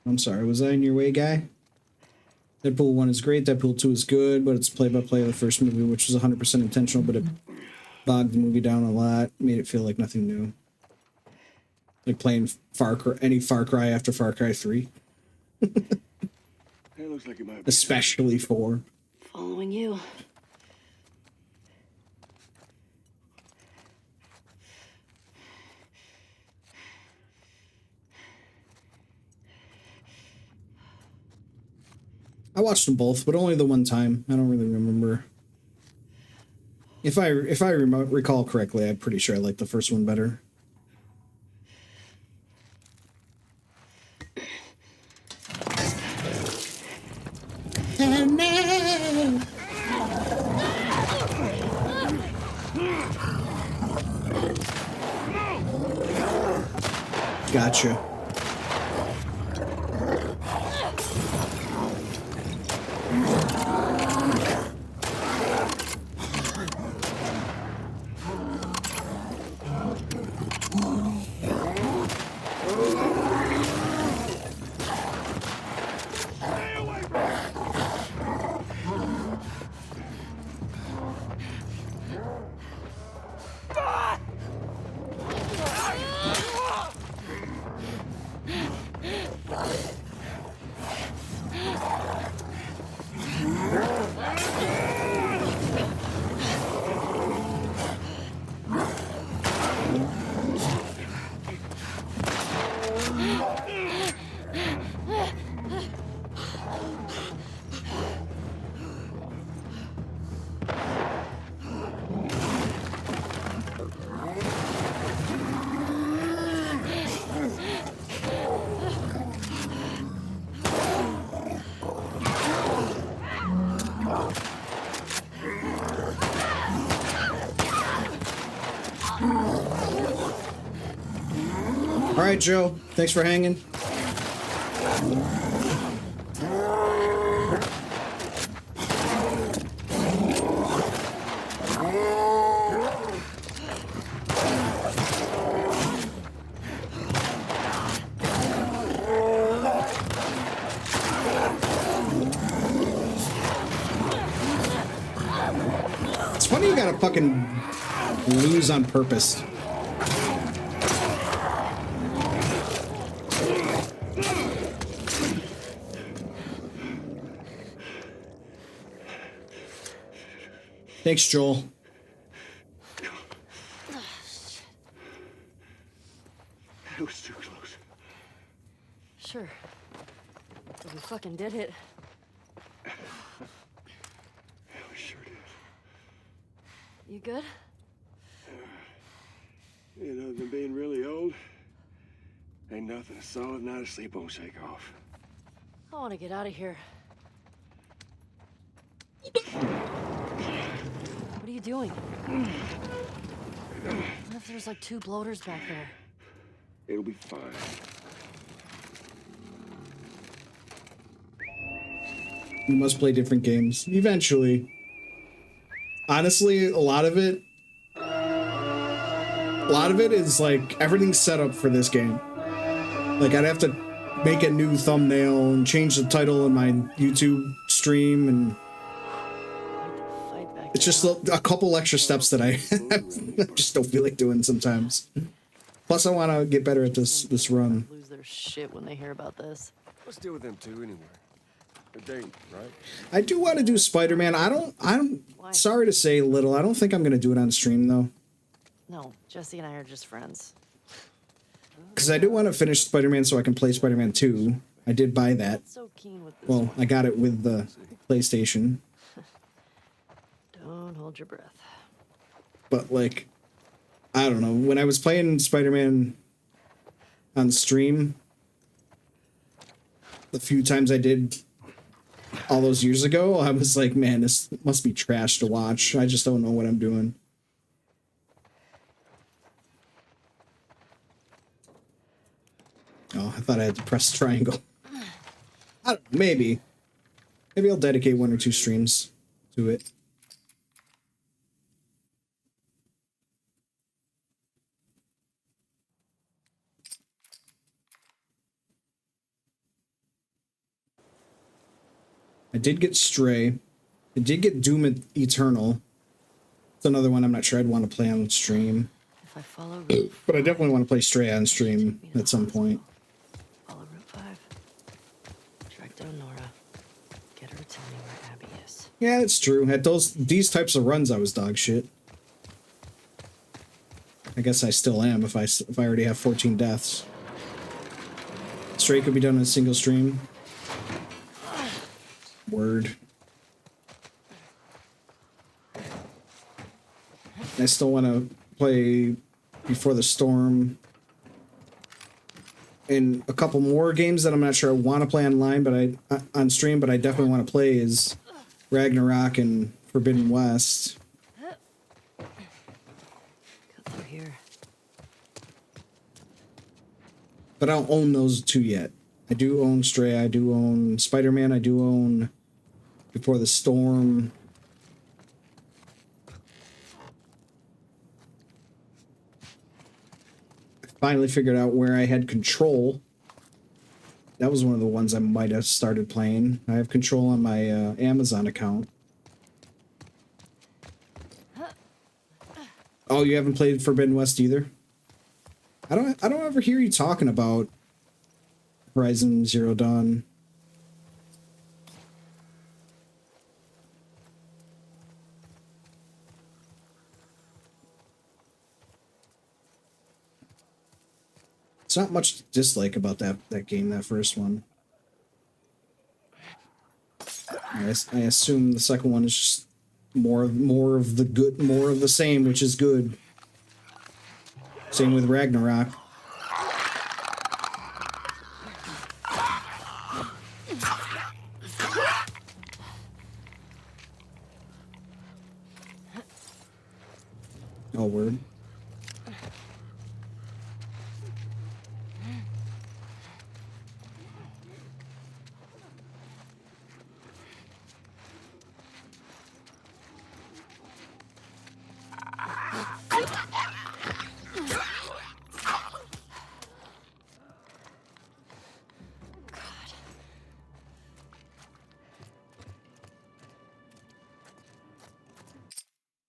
I'm sorry, was I in your way, guy? Deadpool 1 is great, Deadpool 2 is good, but it's play-by-play of the first movie, which was 100% intentional, but it bogged the movie down a lot, made it feel like nothing new. Like playing any Far Cry after Far Cry 3. It looks like it might be. Especially 4. Following you. I watched them both, but only the one time. I don't really remember. If I recall correctly, I'm pretty sure I like the first one better. Gotcha. All right, Joe. Thanks for hanging. It's funny you gotta fucking lose on purpose. Thanks, Joel. That was too close. Sure. But we fucking did it. Yeah, we sure did. You good? You know, than being really old, ain't nothing a solid night of sleep won't shake off. I want to get out of here. What are you doing? What if there's like 2 bloaters back there? It'll be fine. You must play different games. Eventually. Honestly, a lot of it is like everything's set up for this game. Like I'd have to make a new thumbnail and change the title of my YouTube stream, and it's just a couple extra steps that I just don't feel like doing sometimes. Plus, I want to get better at this run. Lose their shit when they hear about this. Let's deal with them two anyway. They're date, right? I do want to do Spider-Man. I'm sorry to say, Little. I don't think I'm gonna do it on stream though. No, Jesse and I are just friends. Because I do want to finish Spider-Man so I can play Spider-Man 2. I did buy that. So keen with this Well, I got it with the PlayStation. Don't hold your breath. But like, I don't know. When I was playing Spider-Man on stream, the few times I did all those years ago, I was like, man, this must be trash to watch. I just don't know what I'm doing. Oh, I thought I had to press triangle. I don't know, maybe. Maybe I'll dedicate 1 or 2 streams to it. I did get Stray. I did get Doom Eternal. It's another one I'm not sure I'd want to play on stream. If I follow But I definitely want to play Stray on stream at some point. Follow Route 5. Track down Nora. Get her to tell me where Abby is. Yeah, it's true. At these types of runs, I was dog shit. I guess I still am if I already have 14 deaths. Stray could be done in a single stream. Word. I still want to play Before the Storm and a couple more games that I'm not sure I want to play online, but on stream, but I definitely want to play is Ragnarok and Forbidden West. Go through here. But I don't own those two yet. I do own Stray, I do own Spider-Man, I do own Before the Storm. I finally figured out where I had Control. That was one of the ones I might have started playing. I have Control on my Amazon account. Oh, you haven't played Forbidden West either? I don't ever hear you talking about Horizon Zero Dawn. It's not much to dislike about that game, that first one. I assume the second one is just more of the good, more of the same, which is good. Same with Ragnarok. Oh, word.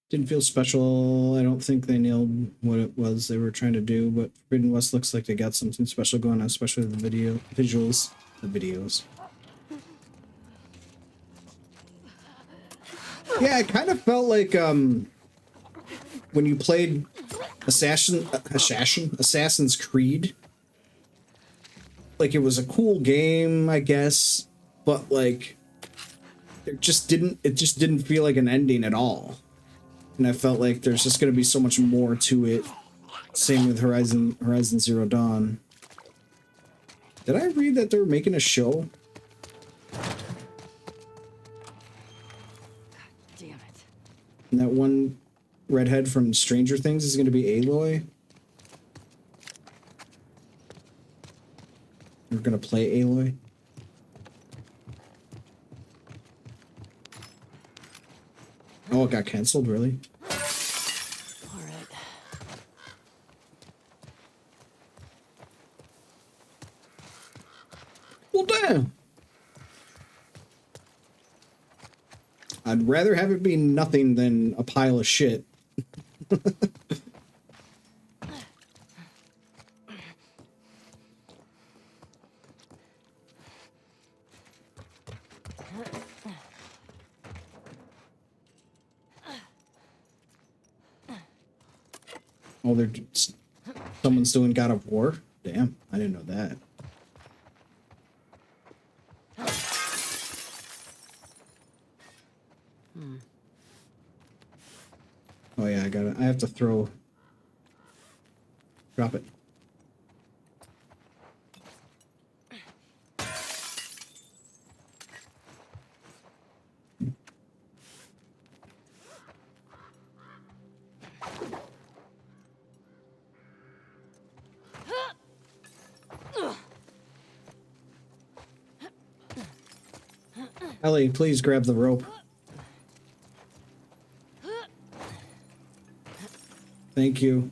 Didn't feel special. I don't think they nailed what it was they were trying to do, but Forbidden West looks like they got something special going on, especially the visuals. Yeah, it kind of felt like when you played Assassin's Creed. Like, it was a cool game, I guess, but like it just didn't feel like an ending at all. And I felt like there's just going to be so much more to it. Same with Horizon Zero Dawn. Did I read that they're making a show? Damn it. And that one redhead from Stranger Things is going to be Aloy? You're going to play Aloy? Oh, it got canceled, really? All right. Well, damn. I'd rather have it be nothing than a pile of shit. Oh, someone's doing God of War? Damn, I didn't know that. Oh yeah, I have to drop it. Ellie, please grab the rope. Thank you.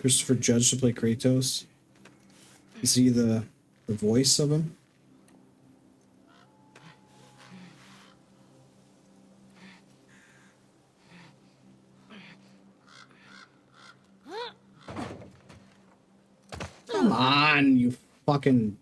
Christopher Judge to play Kratos. Is he the voice of him? Come on, you fucking...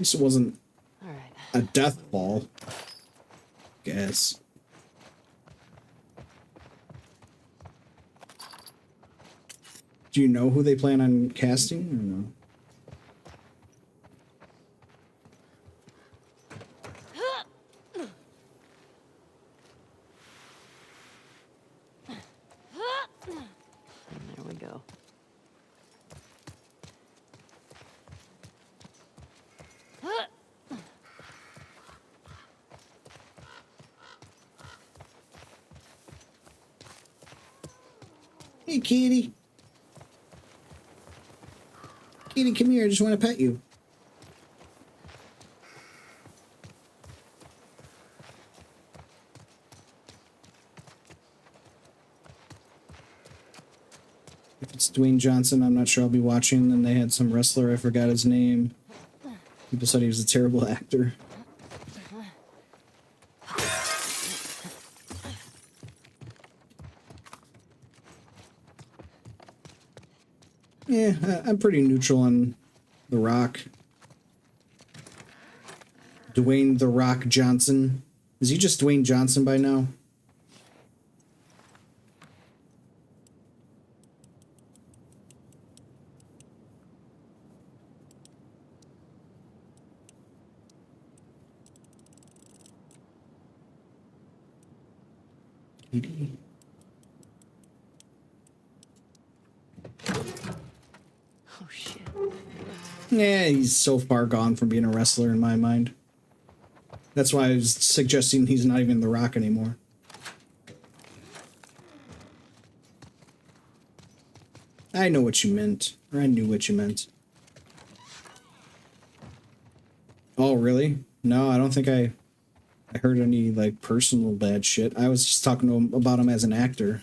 least it wasn't All right. a death ball. Guess. Do you know who they plan on casting or no? There we go. Hey, kitty. Kitty, come here. I just want to pet you. If it's Dwayne Johnson, I'm not sure I'll be watching. And they had some wrestler, I forgot his name. People said he was a terrible actor. Yeah, I'm pretty neutral on The Rock. Dwayne The Rock Johnson. Is he just Dwayne Johnson by now? Kitty. Oh shit. Yeah, he's so far gone from being a wrestler in my mind. That's why I was suggesting he's not even The Rock anymore. I know what you meant. Or I knew what you meant. Oh, really? No, I don't think I heard any, like, personal bad shit. I was just talking to him about him as an actor.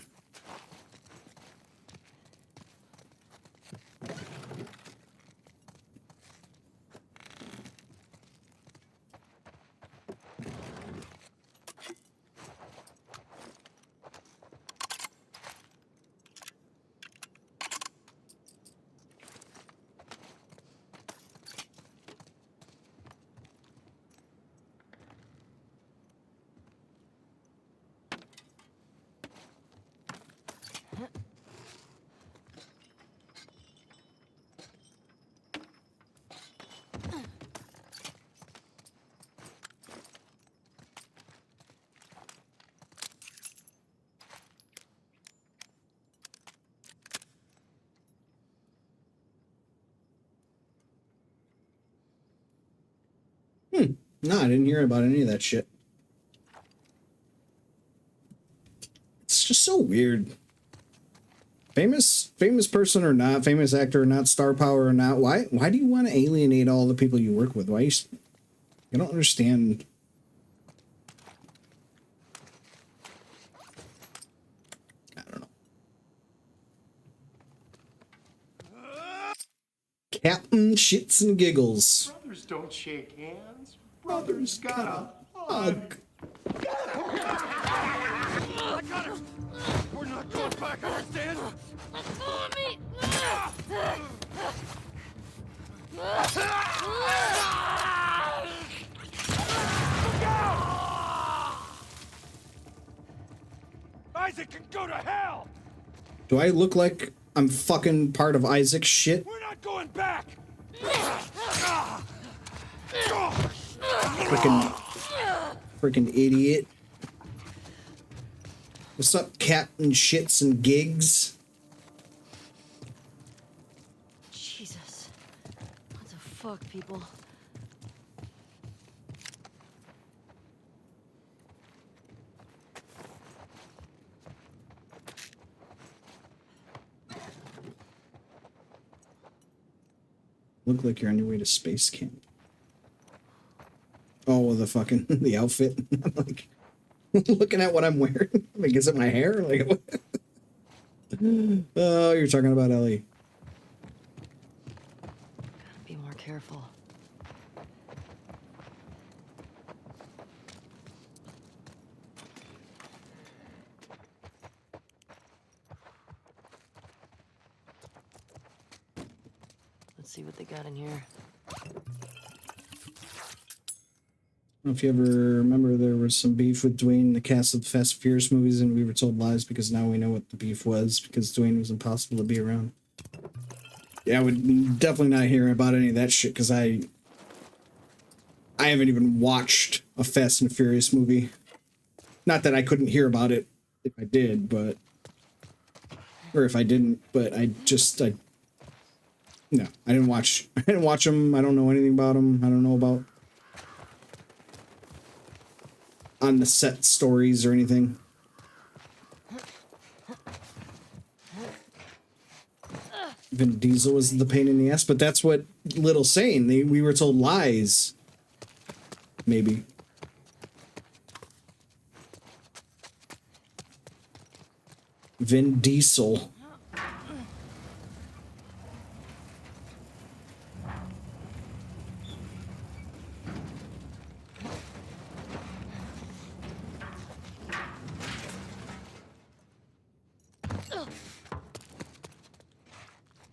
No, I didn't hear about any of that shit. It's just so weird. Famous person or not, famous actor or not, star power or not, why do you want to alienate all the people you work with? I don't understand. I don't know. Captain Shits and Giggles. Brothers don't shake hands. Brothers gotta hug. I got him! We're not going back, understand? Follow me! Isaac can go to hell! Do I look like I'm fucking part of Isaac's shit? We're not going back! Freaking idiot. What's up, Captain Shits and Gigs? Jesus. What the fuck, people? Look like you're on your way to space camp. Oh, the fucking, the outfit. I'm like, looking at what I'm wearing. Like, is it my hair? Like, what? Oh, you're talking about Ellie. Gotta be more careful. Let's see what they got in here. know if you ever remember, there was some beef with Dwayne in the cast of the Fast and Furious movies, and we were told lies because now we know what the beef was, because Dwayne was impossible to be around. Yeah, I would definitely not hear about any of that shit, because I haven't even watched a Fast and Furious movie. Not that I couldn't hear about it if I did, but... Or if I didn't, but no, I didn't watch them. I don't know anything about them. I don't know about on the set stories or anything. Vin Diesel was the pain in the ass, but that's what Little's saying. We were told lies. Maybe. Vin Diesel.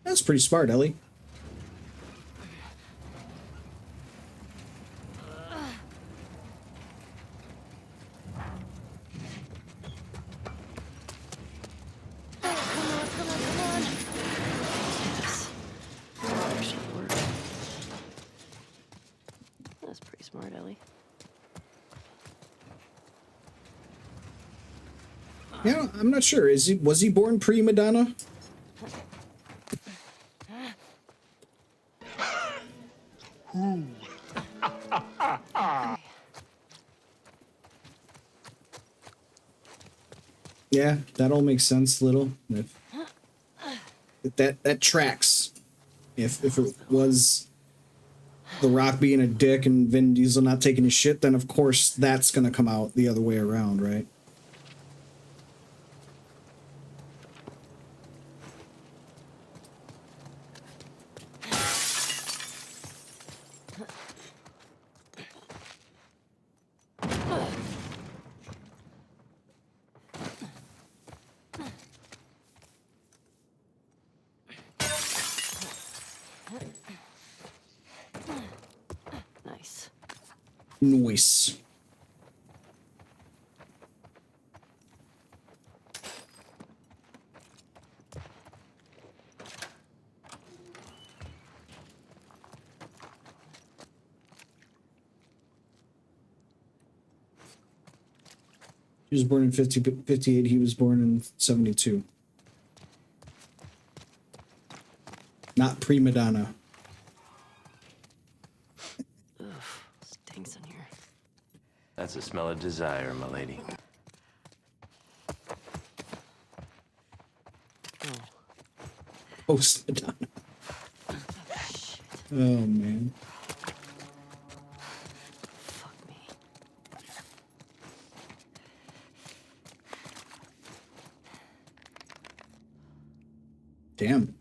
That's pretty smart, Ellie. That's pretty smart, Ellie. Yeah, I'm not sure. Was he born pre-Madonna? Yeah, that all makes sense, Little. If that tracks. If it was The Rock being a dick and Vin Diesel not taking his shit, then of course that's gonna come out the other way around, right? Nice. Nice. He was born in 58. He was born in 72. Not pre-Madonna. Stinks in here. That's the smell of desire, my lady. Post-Madonna. Oh, man. Damn.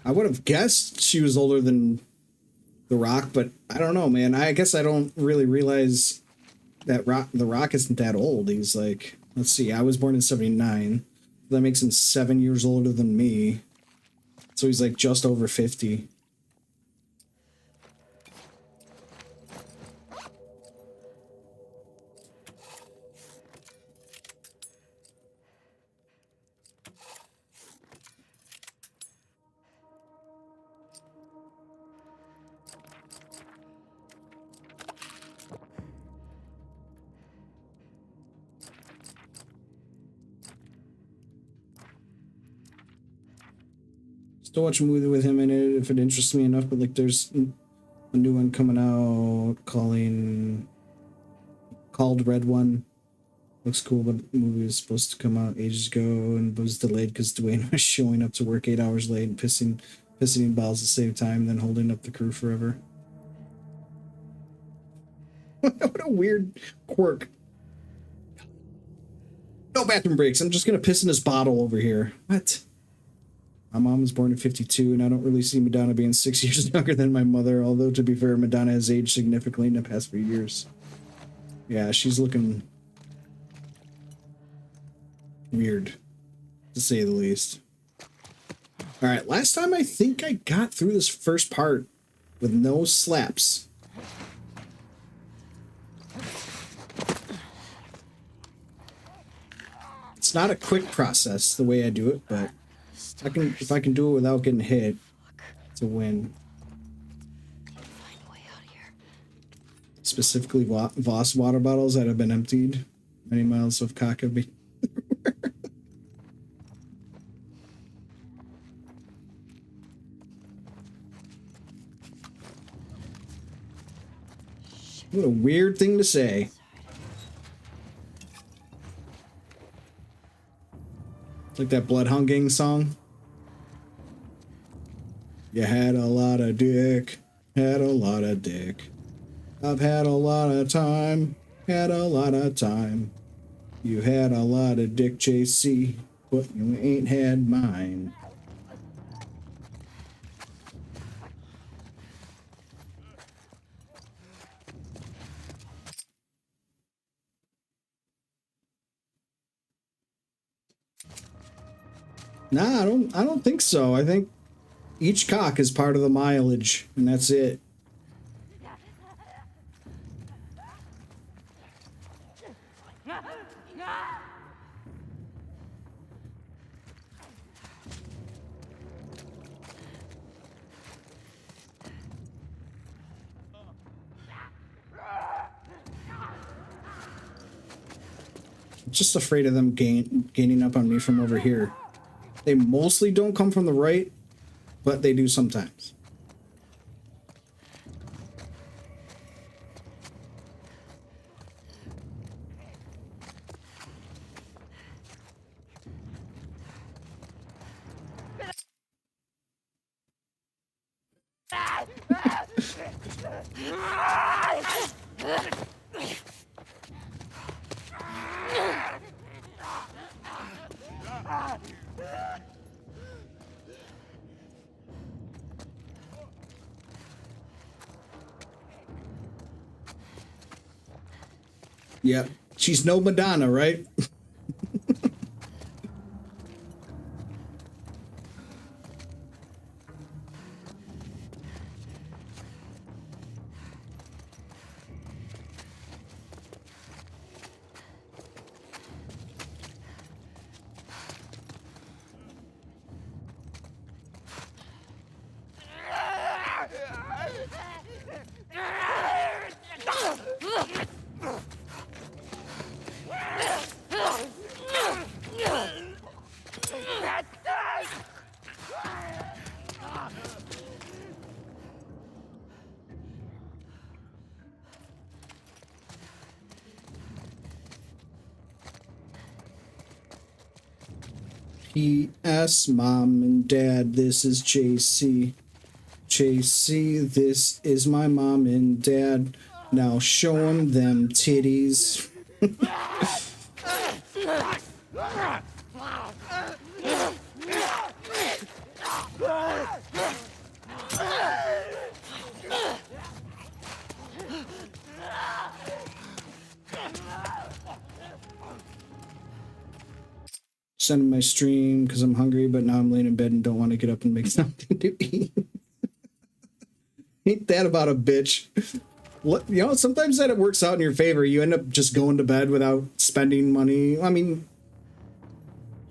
I would have guessed she was older than The Rock, but I don't know, man. I guess I don't really realize that The Rock isn't that old. He's like, let's see, I was born in 79. That makes him 7 years older than me. So he's like just over 50. Still watch a movie with him in it if it interests me enough, but like there's a new one coming out called Red One. Looks cool, but the movie was supposed to come out ages ago and was delayed because Dwayne was showing up to work 8 hours late and pissing in balls to save time, then holding up the crew forever. What a weird quirk. No bathroom breaks. I'm just gonna piss in this bottle over here. What? My mom was born in 52, and I don't really see Madonna being 6 years younger than my mother, although, to be fair, Madonna has aged significantly in the past few years. Yeah, she's looking weird, to say the least. Alright, last time I think I got through this first part with no slaps. not a quick process the way I do it, but if I can do it without getting hit, it's a win. Specifically, Voss water bottles that have been emptied. Many miles of cock have been. What a weird thing to say. It's like that Bloodhound Gang song. You had a lot of dick, had a lot of dick. I've had a lot of time, had a lot of time. You had a lot of dick, JC, but you ain't had mine. Nah, I don't think so. I think each cock is part of the mileage, and that's it. I'm just afraid of them gaining up on me from over here. They mostly don't come from the right, but they do sometimes. Yep, she's no Madonna, right? P.S. Mom and Dad, this is JC. JC, this is my mom and dad. Now show them titties. Sending my stream because I'm hungry, but now I'm laying in bed and don't want to get up and make something to eat. Ain't that about a bitch? You know, sometimes that it works out in your favor. You end up just going to bed without spending money. I mean,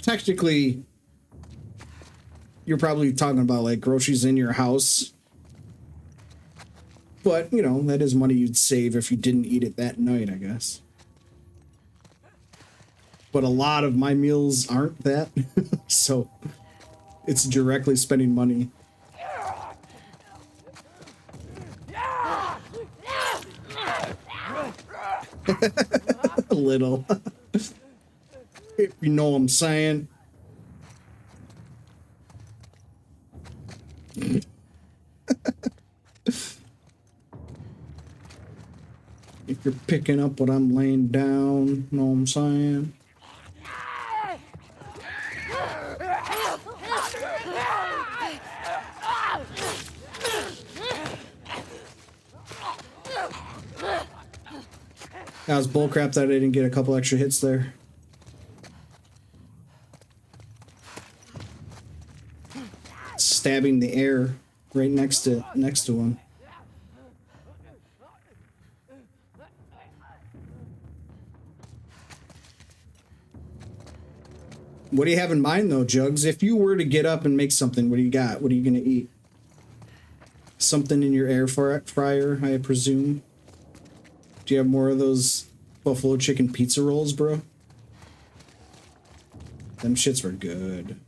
technically, you're probably talking about like groceries in your house. But, you know, that is money you'd save if you didn't eat it that night, I guess. But a lot of my meals aren't that. So it's directly spending money. A little. If you know what I'm saying. If you're picking up what I'm laying down, know what I'm saying? That was bullcrap that I didn't get a couple extra hits there. Stabbing the air right next to him. What do you have in mind, though, Jugs? If you were to get up and make something, what do you got? What are you going to eat? Something in your air fryer, I presume? Do you have more of those buffalo chicken pizza rolls, bro? Them shits were good.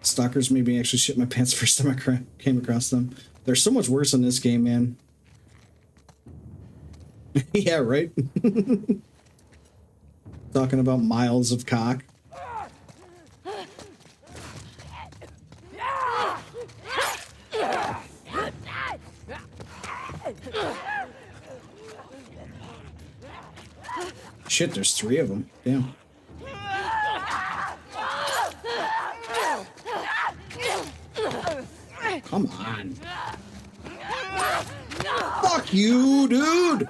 Stalkers made me actually shit my pants first time I came across them. They're so much worse in this game, man. Yeah, right? Talking about miles of cock. Shit, there's 3 of them. Damn. Come on. Fuck you, dude!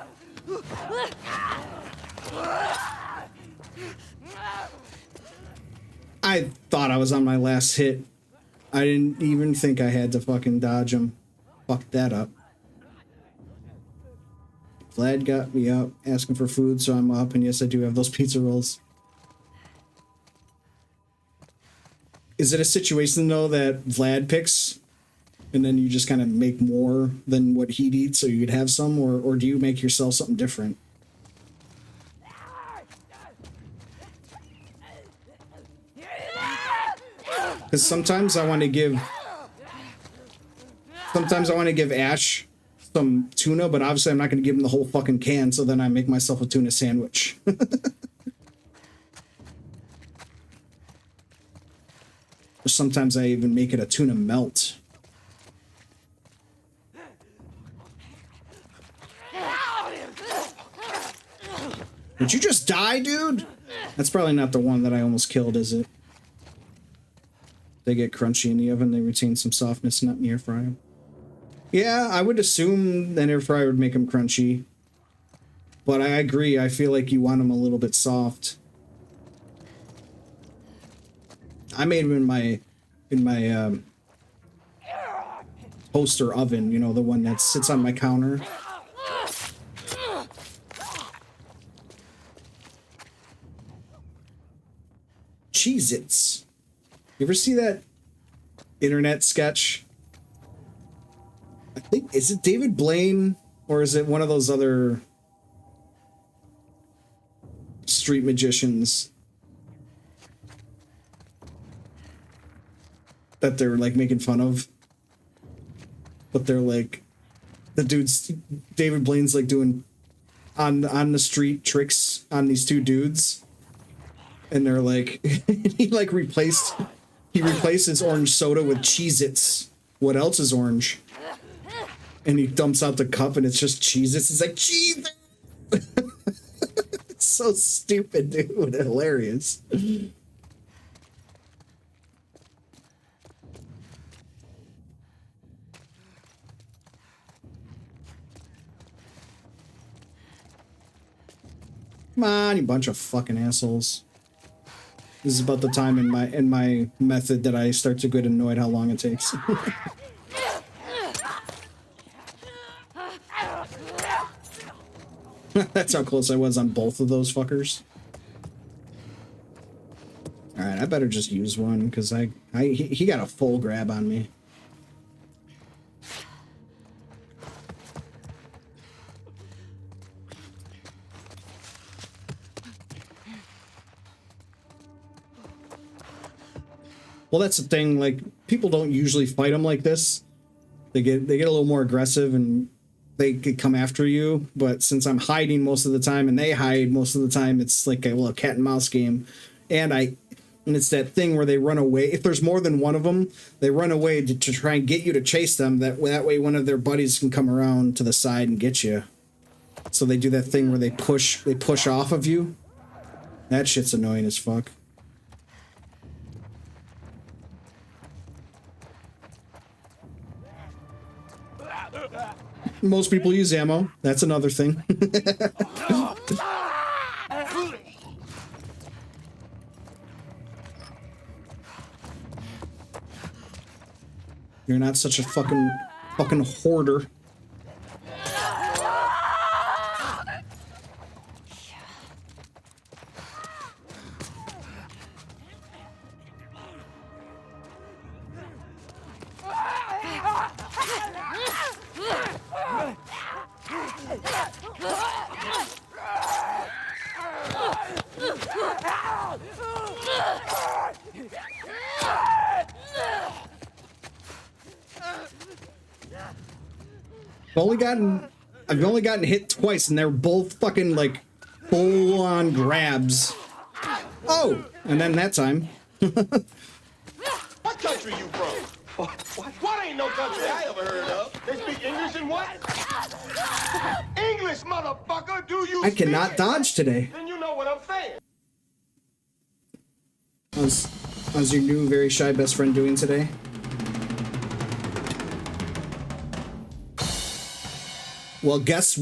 I thought I was on my last hit. I didn't even think I had to fucking dodge him. Fucked that up. Vlad got me up, asking for food, so I'm up, and yes, I do have those pizza rolls. Is it a situation, though, that Vlad picks, and then you just kind of make more than what he'd eat so you'd have some, or do you make yourself something different? Because sometimes I want to give Ash some tuna, but obviously I'm not going to give him the whole fucking can, so then I make myself a tuna sandwich. Or sometimes I even make it a tuna melt. Did you just die, dude? That's probably not the one that I almost killed, is it? They get crunchy in the oven, they retain some softness, not in the air fryer. Yeah, I would assume an air fryer would make them crunchy. But I agree, I feel like you want them a little bit soft. I made them in my toaster oven, you know, the one that sits on my counter. Cheez-Its. You ever see that internet sketch? I think, is it David Blaine or is it one of those other street magicians that they're like making fun of? But they're like, the dude's, David Blaine's like doing on the street tricks on these 2 dudes. And they're like, he replaces orange soda with Cheez-Its. What else is orange? And he dumps out the cup and it's just Cheez-Its. It's like, Cheez-Its! It's so stupid, dude. Hilarious. Come on, you bunch of fucking assholes. This is about the time in my method that I start to get annoyed how long it takes. That's how close I was on both of those fuckers. Alright, I better just use one, because he got a full grab on me. Well, that's the thing, like, people don't usually fight them like this. They get a little more aggressive and they could come after you, but since I'm hiding most of the time and they hide most of the time, it's like a little cat and mouse game. And it's that thing where they run away. If there's more than one of them, they run away to try and get you to chase them. That way one of their buddies can come around to the side and get you. So they do that thing where they push off of you. That shit's annoying as fuck. Most people use ammo. That's another thing. You're not such a fucking hoarder. I've only gotten hit twice, and they're both fucking like full-on grabs. Oh, and then that time. What country you from? What ain't no country I ever heard of? They speak English and what? English, motherfucker, do you I cannot dodge today. Then you know what I'm saying. How's your new very shy best friend doing today? Well, guess